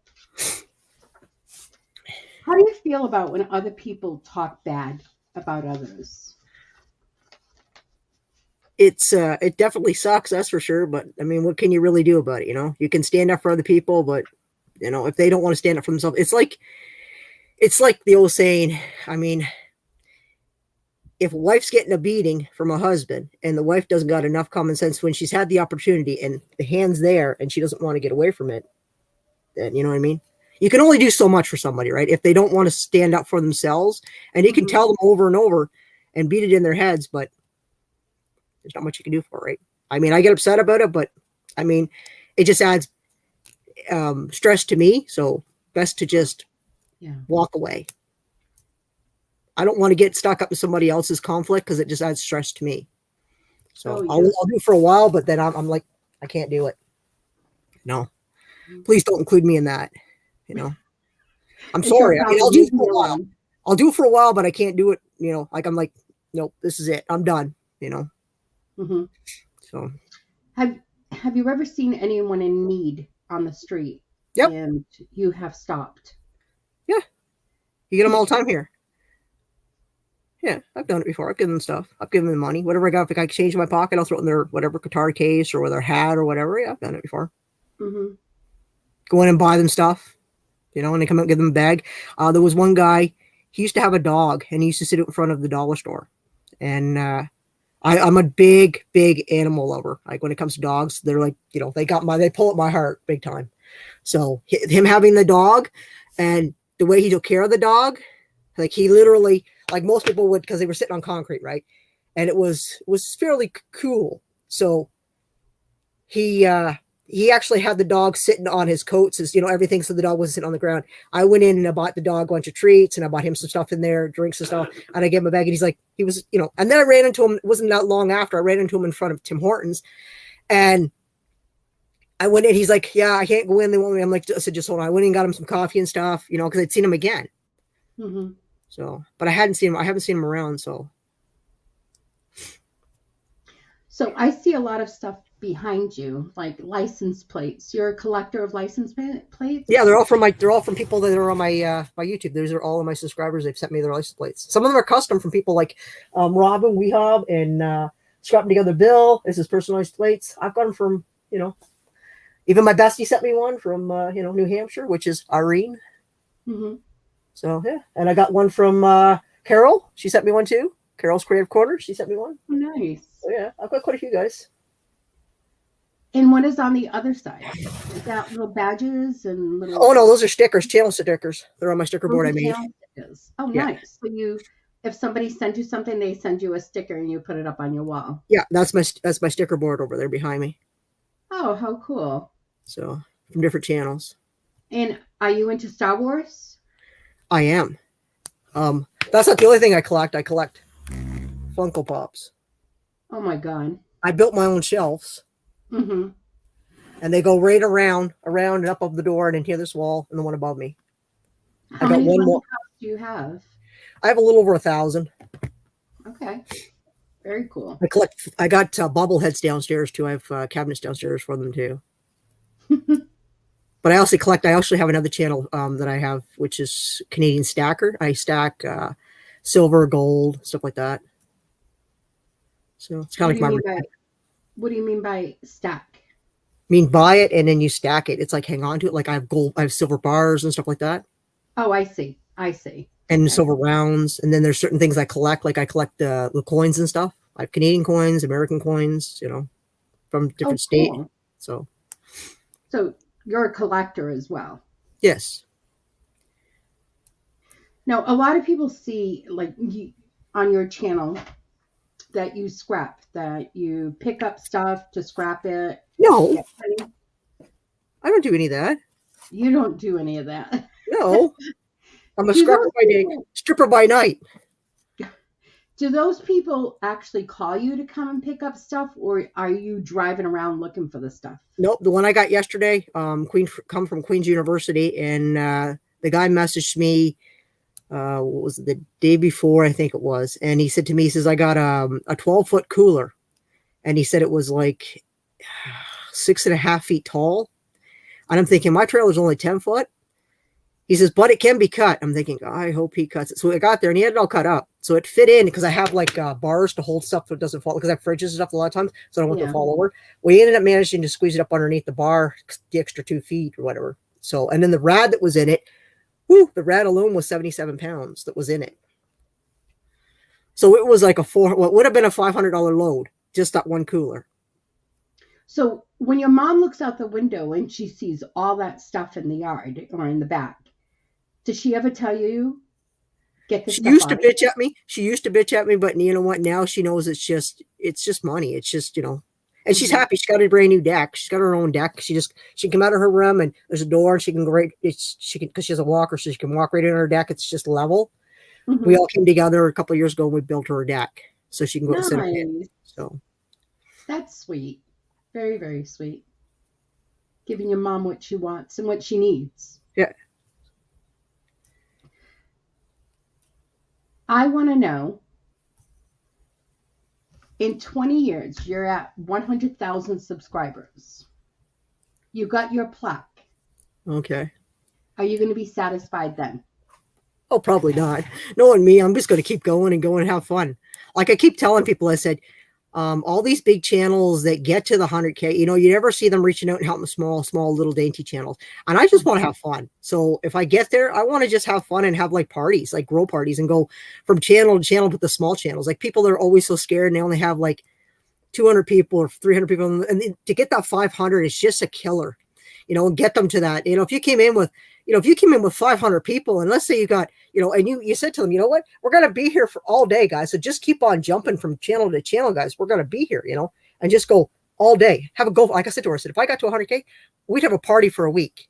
How do you feel about when other people talk bad about others? It definitely sucks, that's for sure. But I mean, what can you really do about it? You can stand up for other people, but if they don't want to stand up for themselves, it's like the old saying. I mean, if a wife's getting a beating from a husband and the wife doesn't got enough common sense when she's had the opportunity and the hand's there and she doesn't want to get away from it, then you know what I mean? You can only do so much for somebody, right? If they don't want to stand up for themselves, and you can tell them over and over and beat it in their heads, but there's not much you can do for it, right? I mean, I get upset about it, but I mean, it just adds stress to me. So best to just walk away. I don't want to get stuck up in somebody else's conflict because it just adds stress to me. So I'll do for a while, but then I'm like, I can't do it. No, please don't include me in that. You know, I'm sorry. I mean, I'll do it for a while. I'll do it for a while, but I can't do it. You know, like I'm like, nope, this is it. I'm done. You know. Mm-hmm. So, have you ever seen anyone in need on the street? Yep. And you have stopped? Yeah, you get them all the time here. Yeah, I've done it before. I've given them stuff. I've given them money. Whatever I got, if I change in my pocket, I'll throw it in their whatever guitar case or their hat or whatever. Yeah, I've done it before. Mm-hmm. Go in and buy them stuff, you know, and they come out and give them a bag. There was one guy, he used to have a dog, and he used to sit in front of the dollar store. And I'm a big, big animal lover. Like when it comes to dogs, they're like, you know, they pull at my heart big time. So him having the dog and the way he took care of the dog, like he literally, like most people would, because they were sitting on concrete, right? And it was fairly cool. So he actually had the dog sitting on his coats, as you know, everything, so the dog wasn't sitting on the ground. I went in and I bought the dog a bunch of treats, and I bought him some stuff in there, drinks and stuff, and I gave him a bag, and he's like, he was, you know, and then I ran into him, it wasn't that long after, I ran into him in front of Tim Hortons, and I went in, he's like, yeah, I can't go in, they want me. I'm like, I said, just hold on. I went in and got him some coffee and stuff, you know, because I'd seen him again. Mm-hmm. So, but I haven't seen him around, so. So I see a lot of stuff behind you, like license plates. You're a collector of license plates? Yeah, they're all from people that are on my my YouTube. Those are all of my subscribers. They've sent me their license plates. Some of them are custom from people like Robin Wehab and Scrapping Together Bill. This is personalized plates. I've got them from, you know, even my bestie sent me one from you know, New Hampshire, which is Irene. Mm-hmm. So yeah, and I got one from Carol. She sent me one too. Carol's Creative Corner. She sent me one. Oh, nice. So yeah, I've got quite a few guys. And what is on the other side? Is that little badges and little? Oh no, those are stickers, channel stickers. They're on my sticker board I made. Stickers. Oh, yeah. Nice. So if somebody sends you something, they send you a sticker and you put it up on your wall. Yeah, that's my sticker board over there behind me. Oh, how cool! So from different channels. And are you into Star Wars? I am. That's not the only thing I collect. I collect Funko Pops. Oh my God! I built my own shelves. Mm-hmm. And they go right around and up of the door and into this wall and the one above me. How many Funko Pops do you have? I have a little over 1,000. Okay. Very cool. I got bobbleheads downstairs too. I have cabinets downstairs for them too. But I also collect. I actually have another channel that I have, which is Canadian Stacker. I stack silver, gold, stuff like that. So it's kind of like what do you mean by stack? I mean, buy it and then you stack it. It's like hang on to it. Like I have silver bars and stuff like that. Oh, I see. And silver rounds. And then there's certain things I collect. Like I collect the coins and stuff. I have Canadian coins, American coins, you know, from different states. So you're a collector as well. Yes. Now, a lot of people see like on your channel that you scrap, that you pick up stuff to scrap it. No. I don't do any of that. You don't do any of that. No. I'm a scrapper by day, stripper by night. Do those people actually call you to come and pick up stuff, or are you driving around looking for the stuff? Nope. The one I got yesterday, come from Queen's University, and the guy messaged me, what was it, the day before, I think it was, and he said to me, he says, I got a 12-foot cooler, and he said it was like 6.5 feet tall, and I'm thinking, my trailer's only 10 foot. He says, but it can be cut. I'm thinking, oh, I hope he cuts it. So I got there and he had it all cut up. So it fit in because I have like bars to hold stuff so it doesn't fall, because I have fridges and stuff a lot of times, so I don't want it to fall over. We ended up managing to squeeze it up underneath the bar, the extra 2 feet or whatever. So, and then the rad that was in it, the rad alone was 77 pounds that was in it. So it was like what would have been a $500 load, just that one cooler. So when your mom looks out the window and she sees all that stuff in the yard or in the back, does she ever tell you, get this She stuff used to out of bitch here? at me. She used to bitch at me, but you know what? Now she knows it's just money. It's just, and she's Hmm. happy. She's got a brand new deck. She's got her own deck. She can come out of her room and there's a door and she can go right. She can because she has a walker, so she can walk right in her deck. It's just level. We Hmm. all came together a couple of years ago and we built her a deck so she can go and sit on it. Nice. So That's sweet. Very, very sweet. Giving your mom what she wants and what she needs. yeah. I want to know, in 20 years, you're at 100,000 subscribers. You got your plaque. Okay. Are you going to be satisfied then? Oh, probably not. Knowing me, I'm just going to keep going and go and have fun. Like I keep telling people, I said, all these big channels that get to the 100K, you never see them reaching out and helping small little dainty channels. And I just want to Mhm. have fun. So if I get there, I want to just have fun and have like parties, like grow parties and go from channel to channel with the small channels. Like people are always so scared and they only have like 200 people or 300 people. And to get that 500 is just a killer, and get them to that. If you came in with 500 people and let's say you got, and you said to them, you know what, we're going to be here for all day, guys. So just keep on jumping from channel to channel, guys. We're going to be here, and just go all day. Have a go. Like I said to her, I said, if I got to 100K, we'd have a party for a week.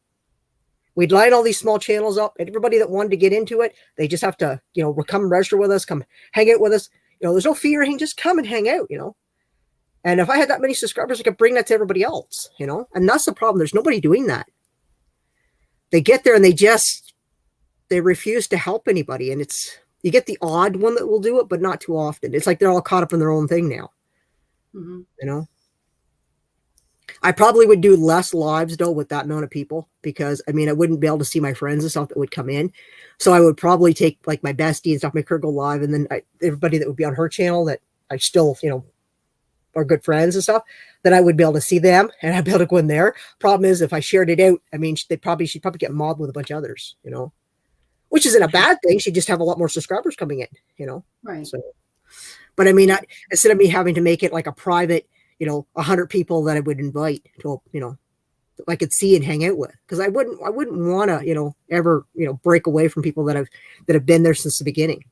We'd line all these small channels up and everybody that wanted to get into it, they just have to, come register with us, come hang out with us. There's no fee or anything. Just come and hang out. And if I had that many subscribers, I could bring that to everybody else, and that's the problem. There's nobody doing that. They get there and they refuse to help anybody. And you get the odd one that will do it, but not too often. It's like they're all caught up in their own thing now. Mhm. You know, I probably would do less lives though with that amount of people because I wouldn't be able to see my friends and stuff that would come in. So I would probably take like my bestie and stuff, make her go live. And then everybody that would be on her channel that I still, are good friends and stuff, then I would be able to see them and I'd be able to go in there. Problem is, if I shared it out, she'd probably get mobbed with a bunch of others, which isn't a bad thing. She'd just have a lot more subscribers coming in. Right. So, but instead of me having to make it like a private, 100 people that I would invite to, I could see and hang out with, because I wouldn't want to, ever, break away from people that have been there since the beginning.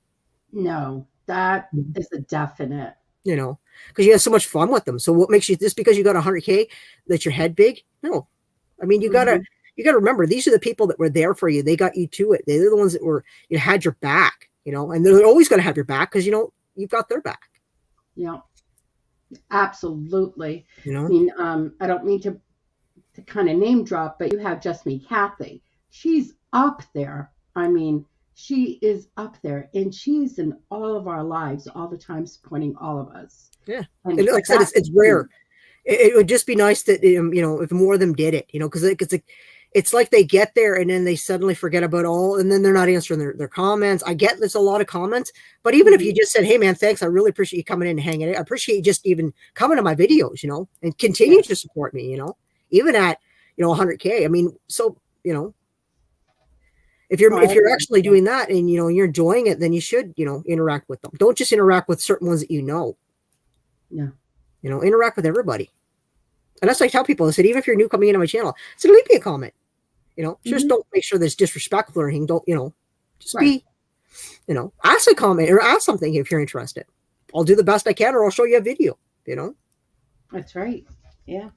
No, that is a definite. Because you have so much fun with them. So what makes you, just because you got 100K, that your head big? No, you gotta Mhm. remember, these are the people that were there for you. They got you to it. They're the ones that were, had your back, and they're always going to have your back because you've got their back. Yeah, absolutely. You know, I don't mean to kind of name drop, but you have Just Me Kathy. She's up there. She is up there, and she's in all of our lives all the time, supporting all of us. yeah. And And like I said, that's it's huge. rare. It would just be nice that if more of them did it, because it's like they get there and then they suddenly forget about all, and then they're not answering their comments. I get there's a lot of comments, but even if Mhm. you just said, "Hey man, thanks, I really appreciate you coming in and hanging out. I appreciate you just even coming to my videos, and continue Yes, to support me, even at 100K. So if you're always. actually Yeah. doing that and you're enjoying it, then you should interact with them. Don't just interact with certain ones that Yeah. interact with everybody. And that's what I tell people. I said, even if you're new coming into my channel, I said, leave me a comment. Just Hmm. don't make sure there's disrespectful or anything. Don't, just Right. be, ask a comment or ask something if you're interested. I'll do the best I can, or I'll show you a video, That's right. Yeah.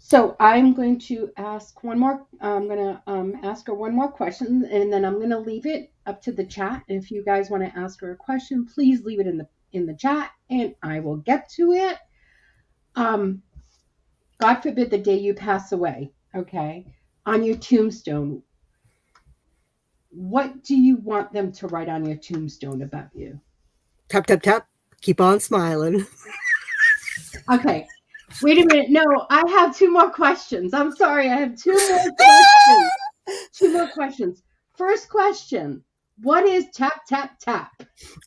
So I'm going to ask one more. I'm going to ask her one more question, and then I'm going to leave it up to the chat. If you guys want to ask her a question, please leave it in the chat, and I will get to it. Um, God forbid the day you pass away. Okay, on your tombstone, what do you want them to write on your tombstone about you? Tap, tap, tap. Keep on smiling. Okay, wait a minute. No, I have two more questions. I'm sorry, I have two more questions. Two more questions. First question: what is tap tap tap?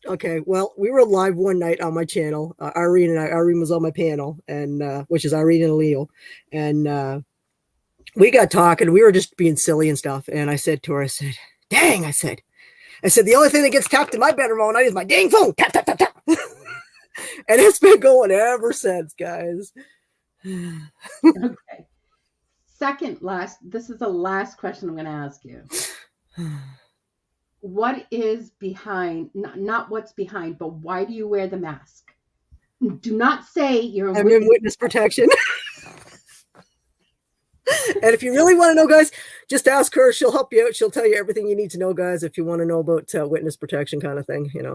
Okay, well, we were live one night on my channel. Irene was on my panel, and which is Irene and Leo, and we got talking. We were just being silly and stuff. And I said to her, I said, "Dang," I said, I said, the only thing that gets tapped in my bedroom all night is my dang phone. Tap, tap, tap, tap. And it's been going ever since, guys. Okay. This is the last question I'm going to ask you. What is behind, not what's behind, but why do you wear the mask? Do not say you're I'm in witness protection. And if you really want to know, guys, just ask her. She'll help you out. She'll tell you everything you need to know, guys, if you want to know about witness protection kind of thing, I know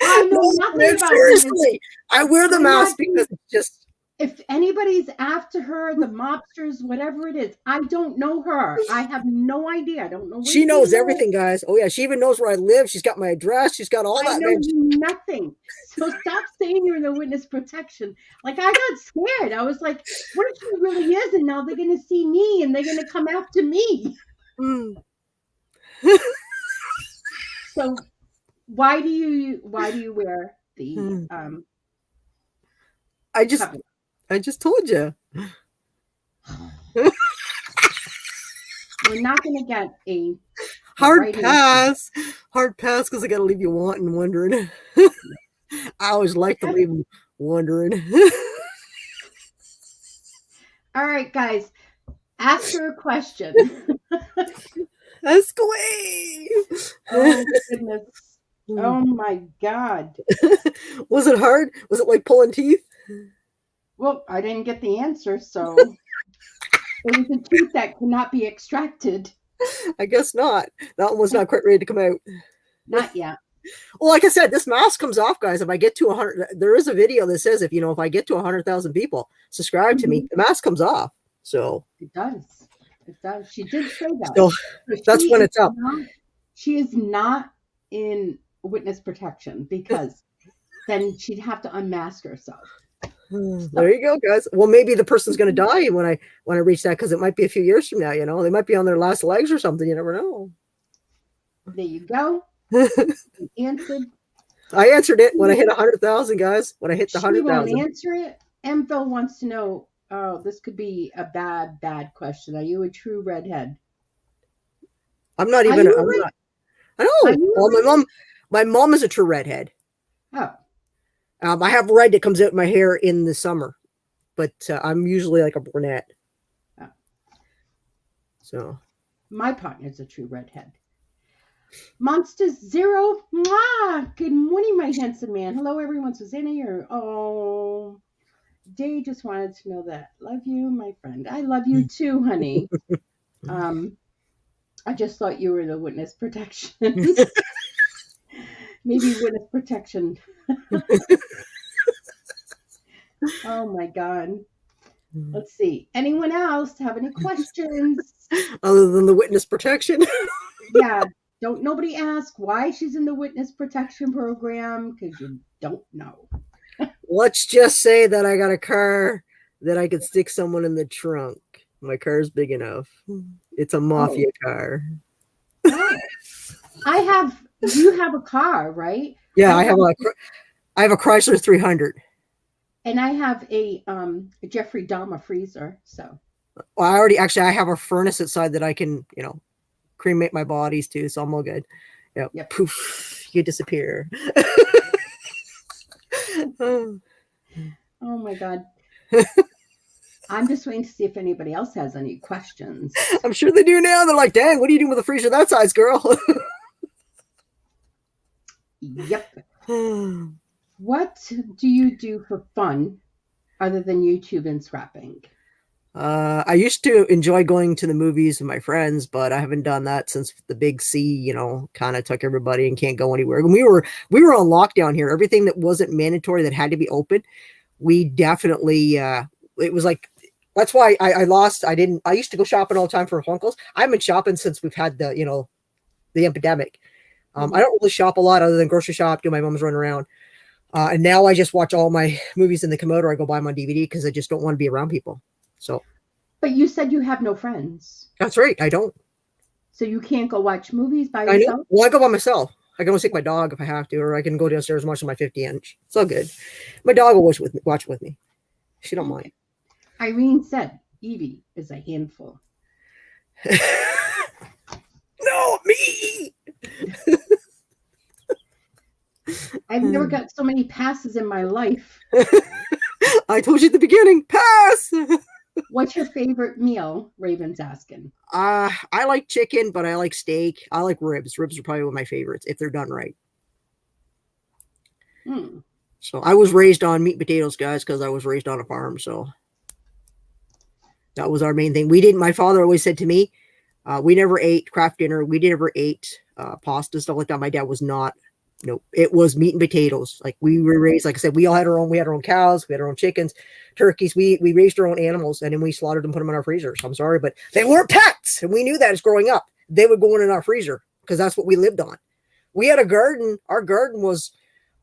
nothing about seriously. I wear the mask because it's just... If anybody's after her, the mobsters, whatever it is, I don't know her. I have no idea. I don't know. She knows everything, guys. Oh, yeah. She even knows where I live. She's got my address. She's got all that. I know nothing. So stop saying you're in the witness protection. Like, I got scared. I was like, what if she really is? And now they're going to see me and they're going to come after me. So why do you wear the I just told you. We're not going to get a hard pass. Hard pass because I got to leave you wanting, wondering. I always like to leave them wondering. All right, guys. After a question. Ask away. Oh, goodness. Oh, my God. Was it hard? Was it like pulling teeth? Well, I didn't get the answer, so it was a tooth that could not be extracted. I guess not. That one was not quite ready to come out. Not yet. Well, like I said, this mask comes off, guys. If I get to 100, there is a video that says if I get to 100,000 people subscribe to me, the mask comes off. So it does. It does. She did say that. So that's when it's up. She is not in witness protection because then she'd have to unmask herself. There you go, guys. Well, maybe the person's going to die when I reach that, because it might be a few years from now. They might be on their last legs or something. You never know. There you go. You answered. I answered it when I hit 100,000, guys. When I hit the 100,000. She won't answer it. Phil wants to know. Oh, this could be a bad question. Are you a true redhead? I'm not even. I'm not. I know. Well, my mom is a true redhead. Oh. I have red that comes out in my hair in the summer, but I'm usually like a brunette. Oh. So. My partner's a true redhead. Monster Zero. Mwah! Good morning, my handsome man. Hello, everyone. Susana here. Oh, Jay just wanted to know that. Love you, my friend. I love you too, honey. I just thought you were the witness protection. Maybe witness protection. Oh my God. Let's see. Anyone else have any questions? Other than the witness protection? Yeah. Don't nobody ask why she's in the witness protection program, because you don't know. Let's just say that I got a car that I could stick someone in the trunk. My car's big enough. It's a mafia car. Oh. You have a car, right? Yeah, I have a Chrysler 300. And I have a Jeffrey Dahmer freezer. So. Well, I have a furnace outside that I can, cremate my bodies too, so I'm all good. Yep. Poof, you disappear. Oh my God. I'm just waiting to see if anybody else has any questions. I'm sure they do now. They're like, dang, what are you doing with a freezer that size, girl? Yep. What do you do for fun other than YouTube and scrapping? I used to enjoy going to the movies with my friends, but I haven't done that since the big C, kind of took everybody and can't go anywhere. And we were on lockdown here. Everything that wasn't mandatory that had to be open, we definitely, it was like, that's why I used to go shopping all the time for Funkles. I haven't been shopping since we've had the epidemic. I don't really shop a lot other than grocery shop, do my mom's run around. And now I just watch all my movies in the commode, or I go buy them on DVD because I just don't want to be around people. So. But you said you have no friends. That's right. I don't. So you can't go watch movies by yourself? I know. Well, I go by myself. I can go take my dog if I have to, or I can go downstairs and watch on my 50-inch. It's all good. My dog will watch with me. She don't mind. Irene said Evie is a handful. No, me. I've never got so many passes in my life. I told you at the beginning, pass. What's your favorite meal? Raven's asking. I like chicken, but I like steak. I like ribs. Ribs are probably one of my favorites if they're done right. Hmm. So I was raised on meat and potatoes, guys, because I was raised on a farm. So that was our main thing. We didn't. My father always said to me, we never ate craft dinner. We never ate pasta, stuff like that. My dad was not. Nope. It was meat and potatoes. Like we were raised, like I said, we all had our own. We had our own cows. We had our own chickens, turkeys. We raised our own animals, and then we slaughtered them, put them in our freezers. I'm sorry, but they weren't pets, and we knew that as growing up. They would go in our freezer because that's what we lived on. We had a garden. Our garden was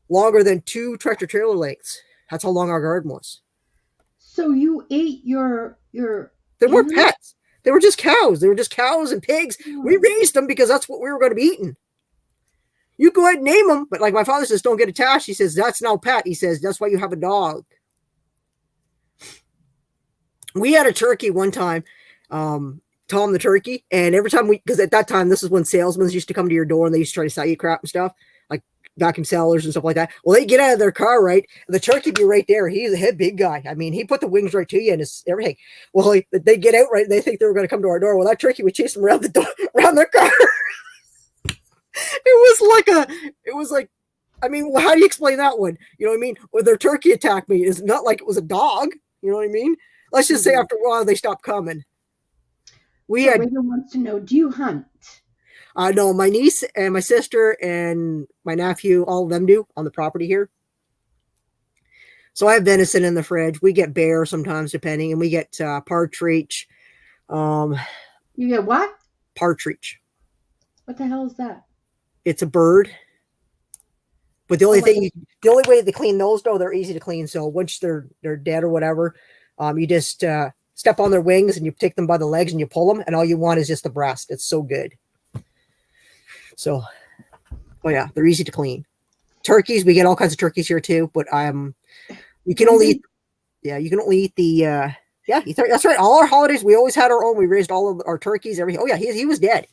longer than 2 tractor trailer lengths. That's how long our garden was. So you ate your They weren't animals? pets. They were just cows. They were just cows and pigs. We raised them because that's what we were going to be eating. You go ahead and name them, but like my father says, don't get attached. He says, that's no pet. He says, that's why you have a dog. We had a turkey one time, Tom the turkey, and every time because at that time, this is when salesmen used to come to your door and they used to try to sell you crap and stuff, like vacuum sellers and stuff like that. Well, they get out of their car, right? And the turkey be right there. He's a head big guy. I mean, he put the wings right to you and it's everything. Well, they get out, right? And they think they were going to come to our door. Well, that turkey would chase them around the door, around their car. It was like, I mean, well, how do you explain that one? You know what I mean? When their turkey attacked me, it's not like it was a dog. You know what I mean? Let's just say after a while they stopped coming. We had. Raven wants to know: do you hunt? No, my niece and my sister and my nephew, all of them do on the property here. So I have venison in the fridge. We get bear sometimes, depending, and we get partridge. You get what? Partridge. What the hell is that? It's a bird. But the only way to clean those, though, they're easy to clean. So once they're dead or whatever, you just step on their wings and you take them by the legs and you pull them, and all you want is just the breast. It's so good. So, oh yeah, they're easy to clean. Turkeys, we get all kinds of turkeys here too, but you can only eat the that's right. All our holidays, we always had our own. We raised all of our turkeys. Everything. Oh yeah, he was dead.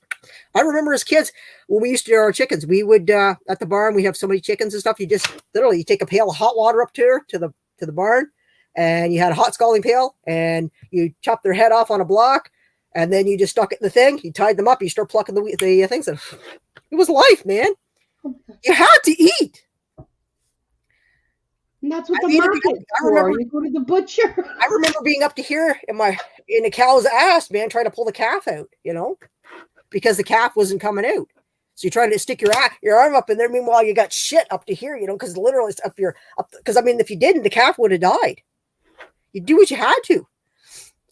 I remember as kids when we used to do our chickens, we would at the barn we have so many chickens and stuff. You just literally you take a pail of hot water up to the barn, and you had a hot scalding pail, and you chop their head off on a block, and then you just stuck it in the thing. You tied them up. You start plucking the things. And it was life, man. Oh you had to eat. And that's what the market's for. You go to the butcher. I remember being up to here in the cow's ass, man, trying to pull the calf out, because the calf wasn't coming out. So you're trying to stick your arm up in there. Meanwhile, you got shit up to here, because literally it's up. Because I mean, if you didn't, the calf would have died. You do what you had to,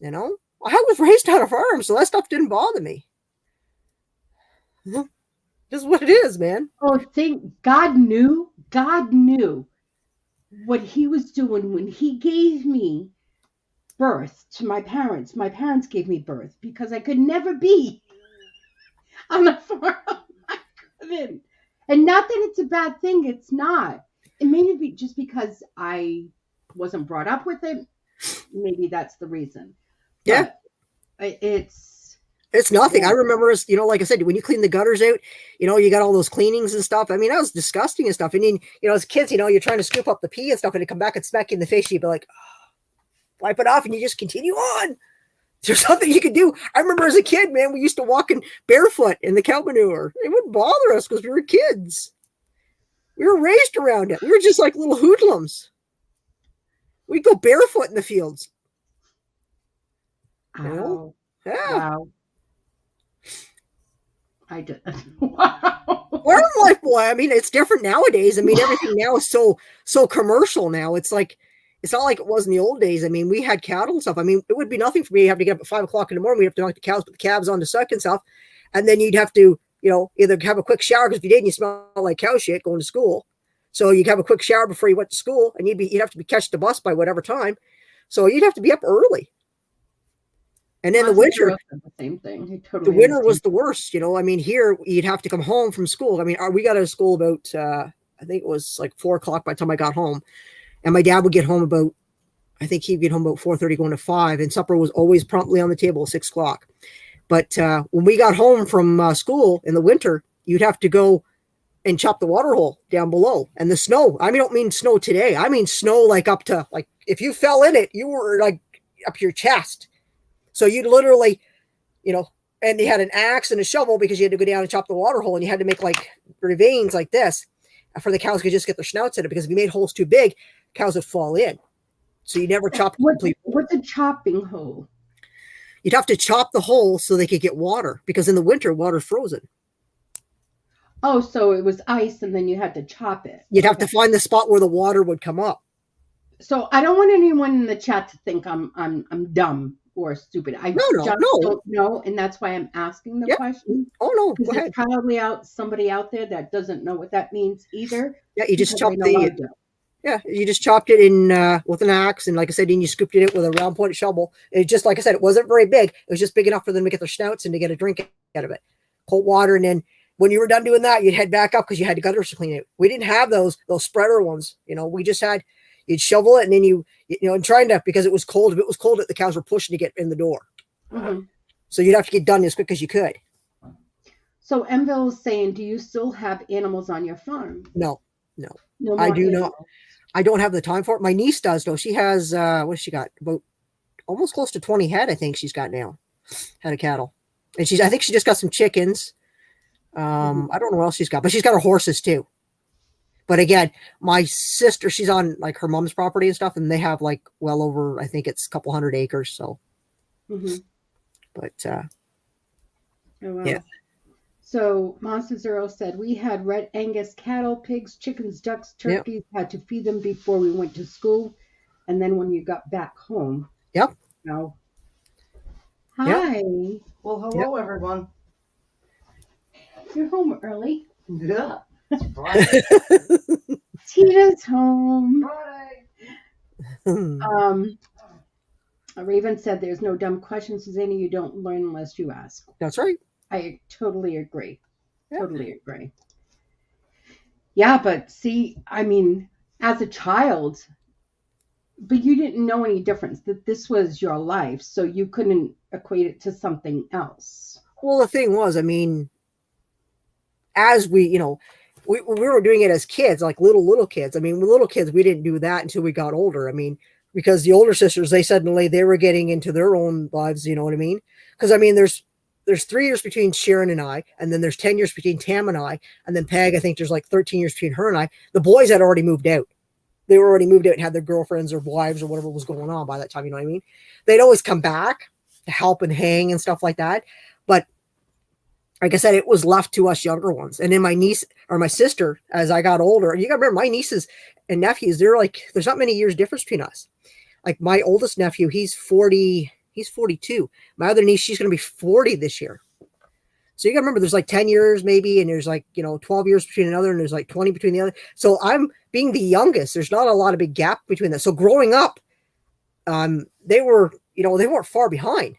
I was raised on a farm, so that stuff didn't bother me. This is what it is, man. Oh, God knew what he was doing when he gave me birth to my parents. My parents gave me birth because I could never be on a farm. I couldn't. And not that it's a bad thing. It's not. It may be just because I wasn't brought up with it. Maybe that's the reason. Yeah. But it's nothing. I remember, like I said, when you clean the gutters out, you got all those cleanings and stuff. I mean, that was disgusting and stuff. And then, as kids, you're trying to scoop up the pee and stuff, and it come back and smack you in the face. You'd be like, oh, wipe it off, and you just continue on. There's something you could do. I remember as a kid, man, we used to walk in barefoot in the cow manure. It wouldn't bother us because we were kids. We were raised around it. We were just like little hoodlums. We'd go barefoot in the fields. Wow. Yeah. Wow. I did. Wow. Farm life, boy. I mean, it's different nowadays. I mean, everything now is so commercial now. It's like, it's not like it was in the old days. I mean, we had cattle and stuff. I mean, it would be nothing for me to have to get up at 5 o'clock in the morning. We have to knock the cows, put the calves on to suck and stuff. And then you'd have to, either have a quick shower, because if you didn't, you smell like cow shit going to school. So you'd have a quick shower before you went to school, and you'd have to catch the bus by whatever time. So you'd have to be up early. And then the winter, the same thing. The winter was the worst. I mean, here you'd have to come home from school. I mean, we got out of school about, I think it was like 4 o'clock by the time I got home. And my dad would get home about, I think he'd get home about 4:30 going to 5. And supper was always promptly on the table at 6 o'clock. But when we got home from school in the winter, you'd have to go and chop the water hole down below. And the snow, I mean, I don't mean snow today. I mean snow like up to, like, if you fell in it, you were like up to your chest. So you'd literally, you know, and you had an axe and a shovel because you had to go down and chop the water hole, and you had to make like ravines like this for the cows could just get their snouts in it, because if you made holes too big, cows would fall in. So you never chopped complete. What's a chopping hole? You'd have to chop the hole so they could get water, because in the winter, water's frozen. Oh, so it was ice, and then you had to chop it. You'd have to find the spot where the water would come up. So I don't want anyone in the chat to think I'm dumb or stupid. I just don't know, and that's why I'm asking the question. Oh no, because there's probably somebody out there that doesn't know what that means either. Yeah, you just chopped you just chopped it in with an axe, and like I said, then you scooped it with a round pointed shovel. It just, like I said, it wasn't very big. It was just big enough for them to get their snouts and to get a drink out of it. Cold water, and then when you were done doing that, you'd head back up because you had the gutters to clean it. We didn't have those spreader ones. We just had, you'd shovel it, and then and trying to, because it was cold. If it was cold, the cows were pushing to get in the door. Mm-hmm. So you'd have to get done as quick as you could. So Enville is saying, do you still have animals on your farm? No, I do not. I don't have the time for it. My niece does, though. She has, what has she got? About almost close to 20 head, I think she's got now. Head of cattle. And I think she just got some chickens. I don't know what else she's got, but she's got her horses too. But again, my sister, she's on like her mom's property and stuff, and they have like well over, I think it's a couple hundred acres. So, but oh, wow. Yeah. So Monster Zero said, we had red Angus cattle, pigs, chickens, ducks, turkeys, had to feed them before we went to school. And then when you got back home. Yep. No. Hi. Yep. Well, hello, everyone. You're home early. Yeah. It's Friday. Tina's home. Friday. Raven said, there's no dumb questions, Susana. You don't learn unless you ask. That's right. I totally agree. Yeah. Totally agree. Yeah, but see, I mean, as a child, but you didn't know any difference, that this was your life, so you couldn't equate it to something else. Well, the thing was, I mean, as we were doing it as kids, like little kids. I mean, little kids, we didn't do that until we got older. I mean, because the older sisters, they suddenly, they were getting into their own lives, you know what I mean? Because, I mean, there's 3 years between Sharon and I, and then there's 10 years between Tam and I, and then Peg, I think there's like 13 years between her and I. The boys had already moved out. They were already moved out and had their girlfriends or wives or whatever was going on by that time, you know what I mean? They'd always come back to help and hang and stuff like that. But like I said, it was left to us younger ones. And then my niece or my sister, as I got older, you got to remember my nieces and nephews, there's not many years difference between us. Like my oldest nephew, he's 42. My other niece, she's going to be 40 this year. So you got to remember, there's like 10 years maybe, and there's like, 12 years between another, and there's like 20 between the other. So I'm being the youngest. There's not a lot of big gap between that. So growing up, they weren't far behind.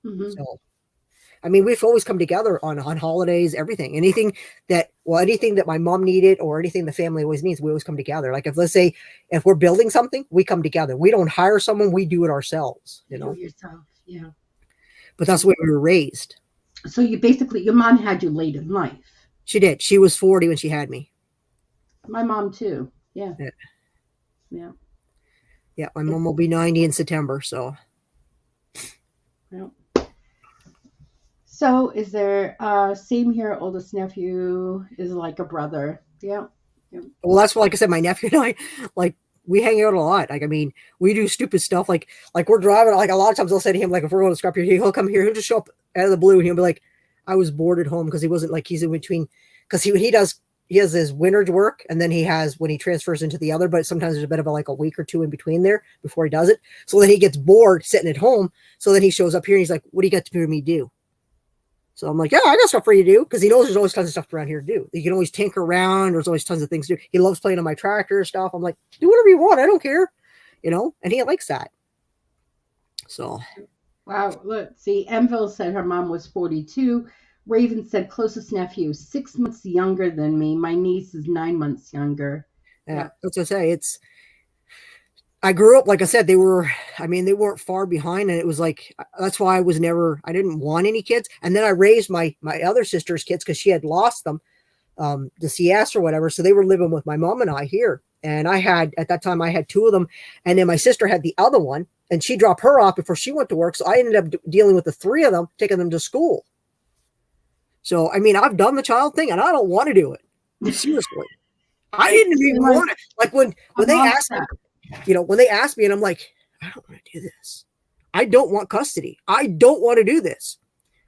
Mm-hmm. So, I mean, we've always come together on holidays, everything, anything that my mom needed or anything the family always needs, we always come together. Like if we're building something, we come together. We don't hire someone, we do it ourselves, You do it yourself, yeah. But that's the way we were raised. So your mom had you late in life. She did. She was 40 when she had me. My mom too. Yeah. Yeah. My mom will be 90 in September. So. Yeah. So is there same here? Oldest nephew is like a brother. Yeah. Well, that's what, like I said, my nephew and I, like, we hang out a lot. Like, I mean, we do stupid stuff. Like we're driving. Like a lot of times I'll say to him, like, if we're going to Scrapyard, he'll come here. He'll just show up out of the blue, and he'll be like, "I was bored at home," because he wasn't like he's in between. Because he has his winter work, and then he has when he transfers into the other. But sometimes there's a bit of a week or two in between there before he does it. So then he gets bored sitting at home. So then he shows up here, and he's like, "What do you got to do me do?" So I'm like, yeah, I got stuff for you to do, because he knows there's always tons of stuff around here to do. You can always tinker around. There's always tons of things to do. He loves playing on my tractor stuff. I'm like, do whatever you want. I don't care, and he likes that. So. Wow. Look, see, Enville said her mom was 42. Raven said closest nephew, 6 months younger than me. My niece is 9 months younger. Yeah. That's what I say. I grew up, like I said, they weren't far behind, and it was like, that's why I didn't want any kids. And then I raised my other sister's kids because she had lost them. the CS or whatever. So they were living with my mom and I here. And at that time, I had 2 of them. And then my sister had the other one, and she dropped her off before she went to work. So I ended up dealing with the 3 of them, taking them to school. So, I mean, I've done the child thing, and I don't want to do it. Seriously. I didn't even want it. Like when they asked me, when they asked me, and I'm like, I don't want to do this. I don't want custody. I don't want to do this.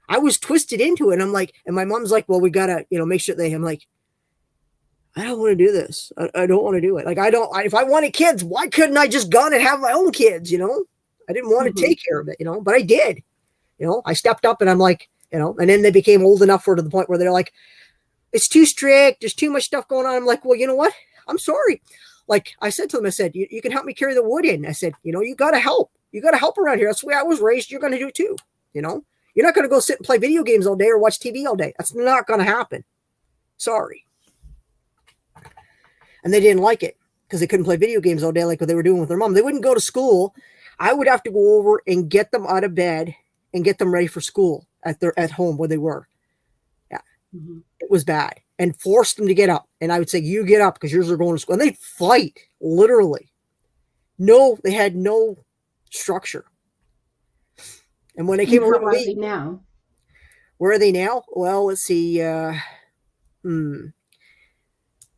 I was twisted into it. And I'm like, and my mom's like, well, we got to, make sure I'm like, I don't want to do this. I don't want to do it. Like, if I wanted kids, why couldn't I just gone and have my own kids, I didn't want to take care of it, but I did, I stepped up and I'm like, and then they became old enough to the point where they're like, it's too strict. There's too much stuff going on. I'm like, well, you know what? I'm sorry. Like I said to them, I said, you can help me carry the wood in. I said, you got to help. You got to help around here. That's the way I was raised. You're going to do it too. You're not going to go sit and play video games all day or watch TV all day. That's not going to happen. Sorry. And they didn't like it because they couldn't play video games all day like what they were doing with their mom. They wouldn't go to school. I would have to go over and get them out of bed and get them ready for school at home where they were. Yeah. Mm-hmm. It was bad. And force them to get up. And I would say, you get up because yours are going to school. And they'd fight, literally. No, they had no structure. And when they came over to me now, where are they now? Well, let's see.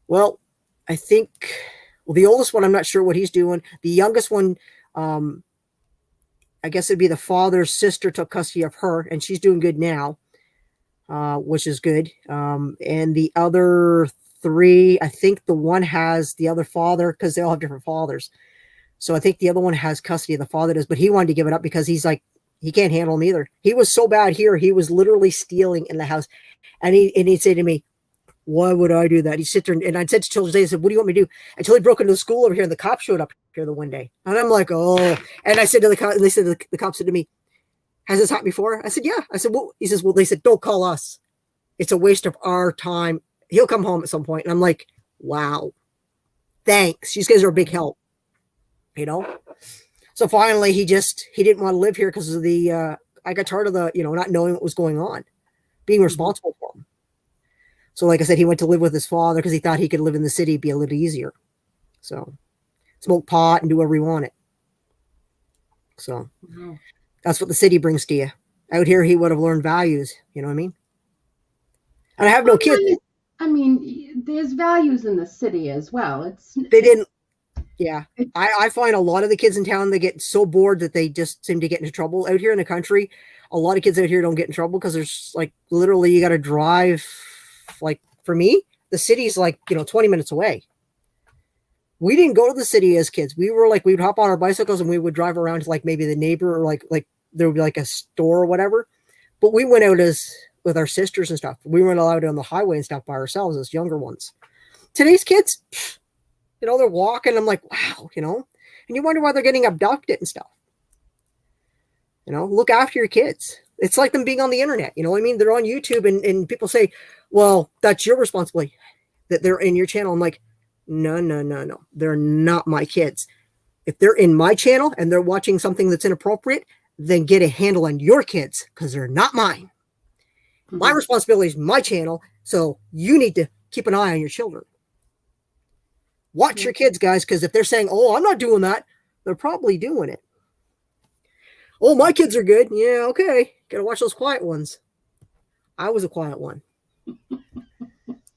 Well, I think, the oldest one, I'm not sure what he's doing. The youngest one, I guess it'd be the father's sister took custody of her, and she's doing good now, which is good. And the other 3, I think the one has the other father because they all have different fathers. So I think the other one has custody of the father does, but he wanted to give it up because he's like, he can't handle him either. He was so bad here. He was literally stealing in the house. And he'd say to me, why would I do that? He'd sit there and I'd said to Children's Day, I said, what do you want me to do? Until he broke into the school over here and the cop showed up here the one day. And I'm like, oh, and I said to the cop, and they said, the cop said to me, has this happened before? I said, yeah. I said, well, he says, well, they said, don't call us. It's a waste of our time. He'll come home at some point. And I'm like, wow, thanks. You guys are a big help, So finally he didn't want to live here because of I got tired of the, not knowing what was going on, being responsible for him. So like I said, he went to live with his father because he thought he could live in the city, be a little easier. So smoke pot and do whatever he wanted. So that's what the city brings to you. Out here, he would have learned values. You know what I mean? And I have no kids. I mean, there's values in the city as well. They didn't. Yeah. I find a lot of the kids in town, they get so bored that they just seem to get into trouble. Out here in the country, a lot of kids out here don't get in trouble because there's like literally you got to drive. Like for me, the city's like, 20 minutes away. We didn't go to the city as kids. We were like, we would hop on our bicycles and we would drive around to like maybe the neighbor or like there would be like a store or whatever. But we went out with our sisters and stuff. We weren't allowed on the highway and stuff by ourselves as younger ones. Today's kids, they're walking. I'm like, wow, and you wonder why they're getting abducted and stuff. Look after your kids. It's like them being on the internet. You know what I mean? They're on YouTube and people say, well, that's your responsibility that they're in your channel. I'm like, no. They're not my kids. If they're in my channel and they're watching something that's inappropriate, then get a handle on your kids because they're not mine. Mm-hmm. My responsibility is my channel. So you need to keep an eye on your children. Watch your kids, guys, because if they're saying, oh, I'm not doing that, they're probably doing it. Oh, my kids are good. Yeah, okay. Got to watch those quiet ones. I was a quiet one.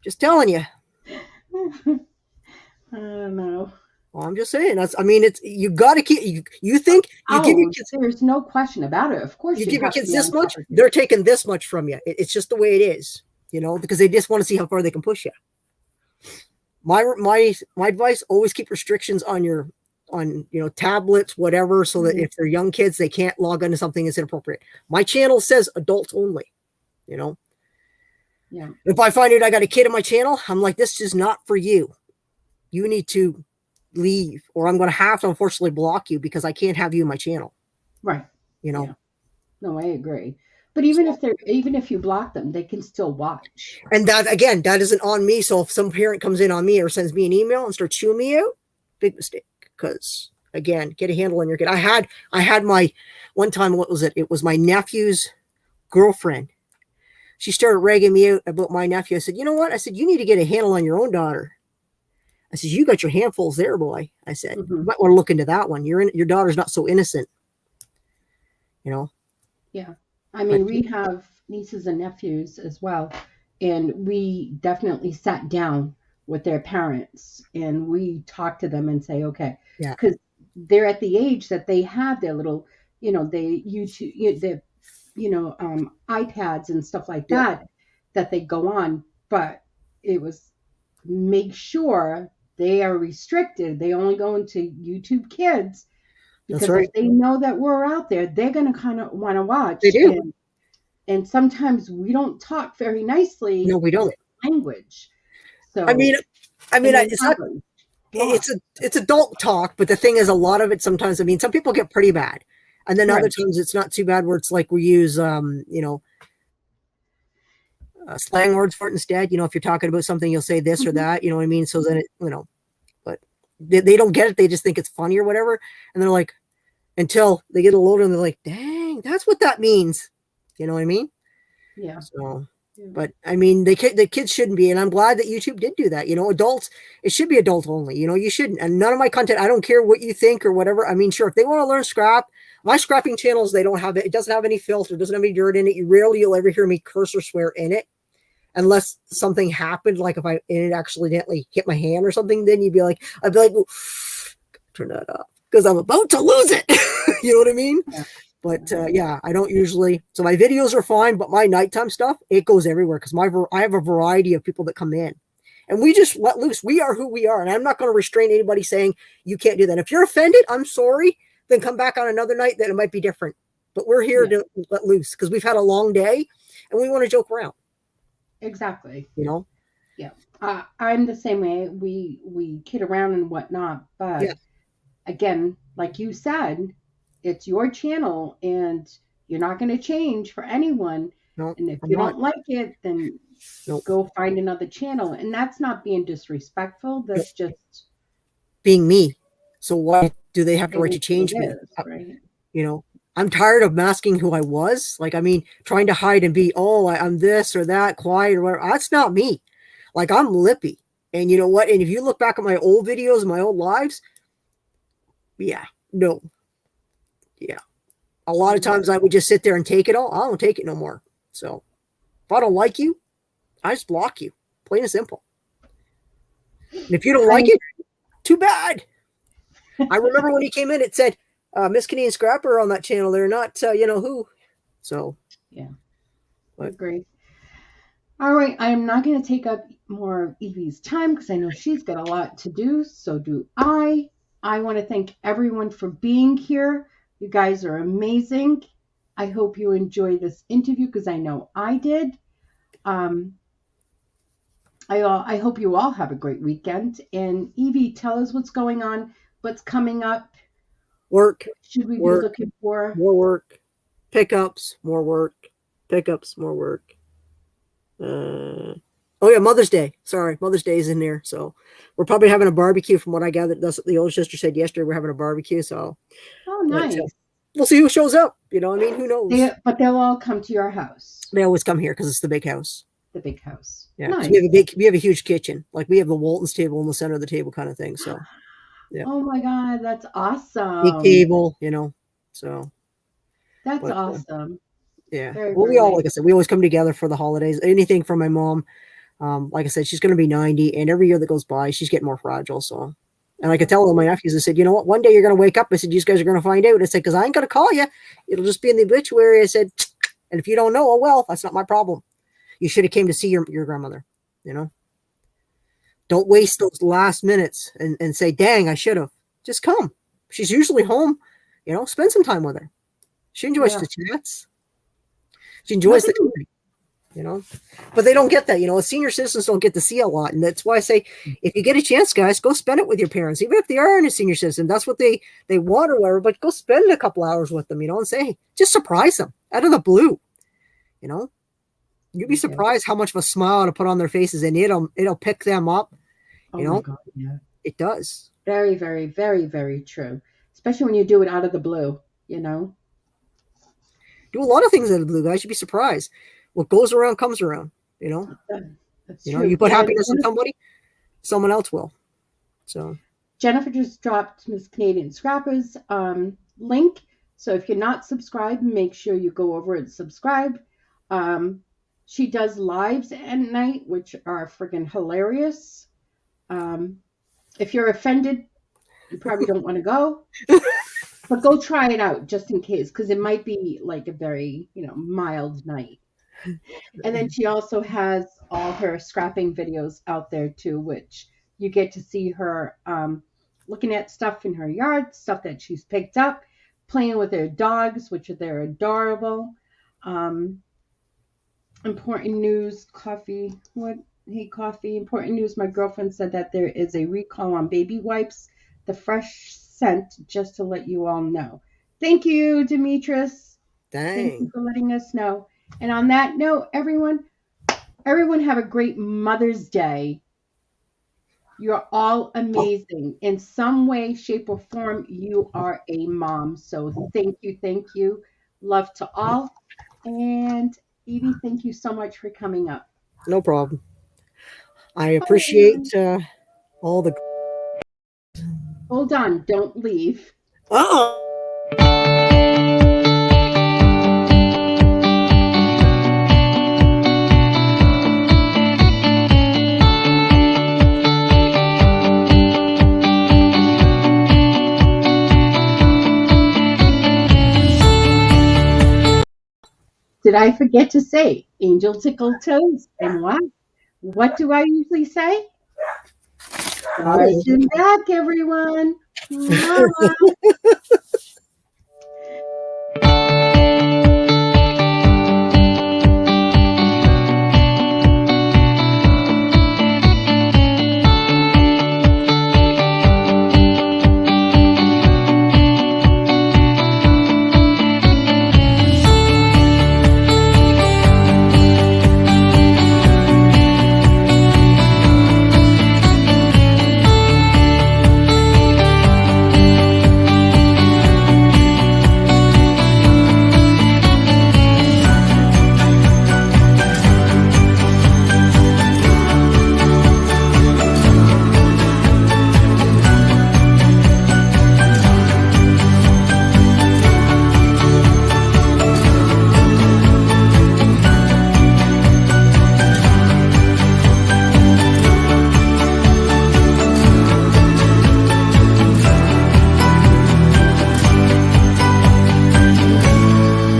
Just telling you. I don't know. Well, I'm just saying. You got to keep. You think you give your kids. There's no question about it. Of course, you give your kids this much. They're taking this much from you. It's just the way it is, because they just want to see how far they can push you. My advice: always keep restrictions on tablets, whatever, so that if they're young kids, they can't log onto something that's inappropriate. My channel says adults only. Yeah. If I find out I got a kid in my channel, I'm like, this is not for you. You need to leave, or I'm going to have to unfortunately block you because I can't have you in my channel. Right. Yeah. No, I agree. But even if you block them, they can still watch. And that isn't on me. So if some parent comes in on me or sends me an email and starts chewing me out, big mistake. Because again, get a handle on your kid. I had my one time. What was it? It was my nephew's girlfriend. she started ragging me out about my nephew. I said, you know what? I said, you need to get a handle on your own daughter. I said, you got your handfuls there, boy. I said, you might want to look into that one. Your daughter's not so innocent. You know? Yeah. I mean, we have nieces and nephews as well. And we definitely sat down with their parents and we talked to them and say, okay, Yeah. because they're at the age that they have their little, they YouTube, their, iPads and stuff like that they go on. But it was make sure they are restricted. They only go into YouTube Kids because That's right. if they know that we're out there, they're going to kind of want to watch. They do. And sometimes we don't talk very nicely. No, we don't. Language. So I mean, it's not. It's adult talk, but the thing is, a lot of it sometimes. I mean, some people get pretty bad, and then other times it's not too bad. Where it's like we use, slang words for it instead. If you're talking about something, you'll say this or that. You know what I mean? So then but they don't get it. They just think it's funny or whatever, and they're like, until they get a little older, and they're like, dang, that's what that means. You know what I mean? Yeah. So, but I mean, the kids shouldn't be, and I'm glad that YouTube did do that. Adults, it should be adult only. You shouldn't. And none of my content, I don't care what you think or whatever. I mean, sure, if they want to learn scrap, my scrapping channels, they don't have it. It doesn't have any filter. It doesn't have any dirt in it. You'll ever hear me curse or swear in it, unless something happened, like if it accidentally hit my hand or something. Then I'd be like, well, turn that off because I'm about to lose it. You know what I mean? Yeah. But I don't usually. So my videos are fine, but my nighttime stuff, it goes everywhere because I have a variety of people that come in, and we just let loose. We are who we are, and I'm not going to restrain anybody saying you can't do that. If you're offended, I'm sorry. Then come back on another night that it might be different. But we're here to let loose because we've had a long day, and we want to joke around. Exactly. Yeah. I'm the same way. We kid around and whatnot, but again, like you said, it's your channel and you're not going to change for anyone. Nope, and if you don't like it, then go find another channel. And that's not being disrespectful. That's just being me. So why do they have the right to change me? Right? I'm tired of masking who I was. Like, I mean, trying to hide and be, I'm this or that, quiet or whatever. That's not me. Like, I'm lippy. And you know what? And if you look back at my old videos, my old lives, a lot of times I would just sit there and take it all. I don't take it no more. So if I don't like you, I just block you. Plain and simple. And if you don't like it, too bad. I remember when he came in, it said, Miss Canadian Scrapper on that channel. They're not, who. So. Yeah. I agree. All right. I am not going to take up more of Evie's time because I know she's got a lot to do. So do I. I want to thank everyone for being here. You guys are amazing. I hope you enjoy this interview because I know I did. I hope you all have a great weekend. And Evie, tell us what's going on, what's coming up. Work. Should we be looking for? More work. Pickups, more work. Pickups, more work. Mother's Day. Sorry, Mother's Day is in there. So we're probably having a barbecue from what I gathered. That's what the older sister said yesterday. We're having a barbecue. So. Oh, nice. We'll see who shows up. I mean, who knows? But they'll all come to your house. They always come here because it's the big house. The big house. Yeah. Nice. So we have a huge kitchen. Like we have the Walton's table in the center of the table kind of thing. So. Yeah. Oh my God, that's awesome. Big table, so. That's awesome. Yeah. Very, well, very we all, nice. like I said, we always come together for the holidays. Anything from my mom. Like I said, she's going to be 90, and every year that goes by, she's getting more fragile. So, and I could tell all my nephews, I said, you know what? One day you're going to wake up. I said, you guys are going to find out. I said, because I ain't going to call you. It'll just be in the obituary. I said, and if you don't know, oh well, that's not my problem. You should have came to see your grandmother. Don't waste those last minutes and say, dang, I should have. Just come. She's usually home. Spend some time with her. She enjoys the chats. She enjoys the company, But they don't get that. Senior citizens don't get to see a lot. And that's why I say, if you get a chance, guys, go spend it with your parents. Even if they are a senior citizen, that's what they want or whatever. But go spend a couple hours with them, and say, just surprise them out of the blue. You'd be surprised how much of a smile to put on their faces, and it'll pick them up. My God, yeah. It does. Very, very, very, very true. Especially when you do it out of the blue, Do a lot of things out of the blue, guys. You'd be surprised. what goes around comes around. You know, That's you know, true. you put And happiness in somebody, someone else will. So Jennifer just dropped Miss Canadian Scrappers link. So if you're not subscribed, make sure you go over and subscribe. Um, she does lives at night, which are friggin' hilarious. Um, if you're offended, you probably don't want to go, but go try it out just in case, because it might be like a very, mild night. And then she also has all her scrapping videos out there too, which you get to see her looking at stuff in her yard, stuff that she's picked up, playing with her dogs, which are they're adorable. Um, important news, coffee. What? Hey, coffee. Important news. My girlfriend said that there is a recall on baby wipes, the fresh scent, just to let you all know. Thank you, Demetris. Thank you dang. for letting us know. And on that note, everyone have a great Mother's Day. You're all amazing. In some way, shape, or form, you are a mom. So thank you, thank you. Love to all. And Edie, thank you so much for coming up. No problem. I Bye, everyone. appreciate all the. Hold on, don't leave. Oh, Did I forget to say angel tickle toes? And what? What do I usually say? I don't Fortune back, everyone. Mwah.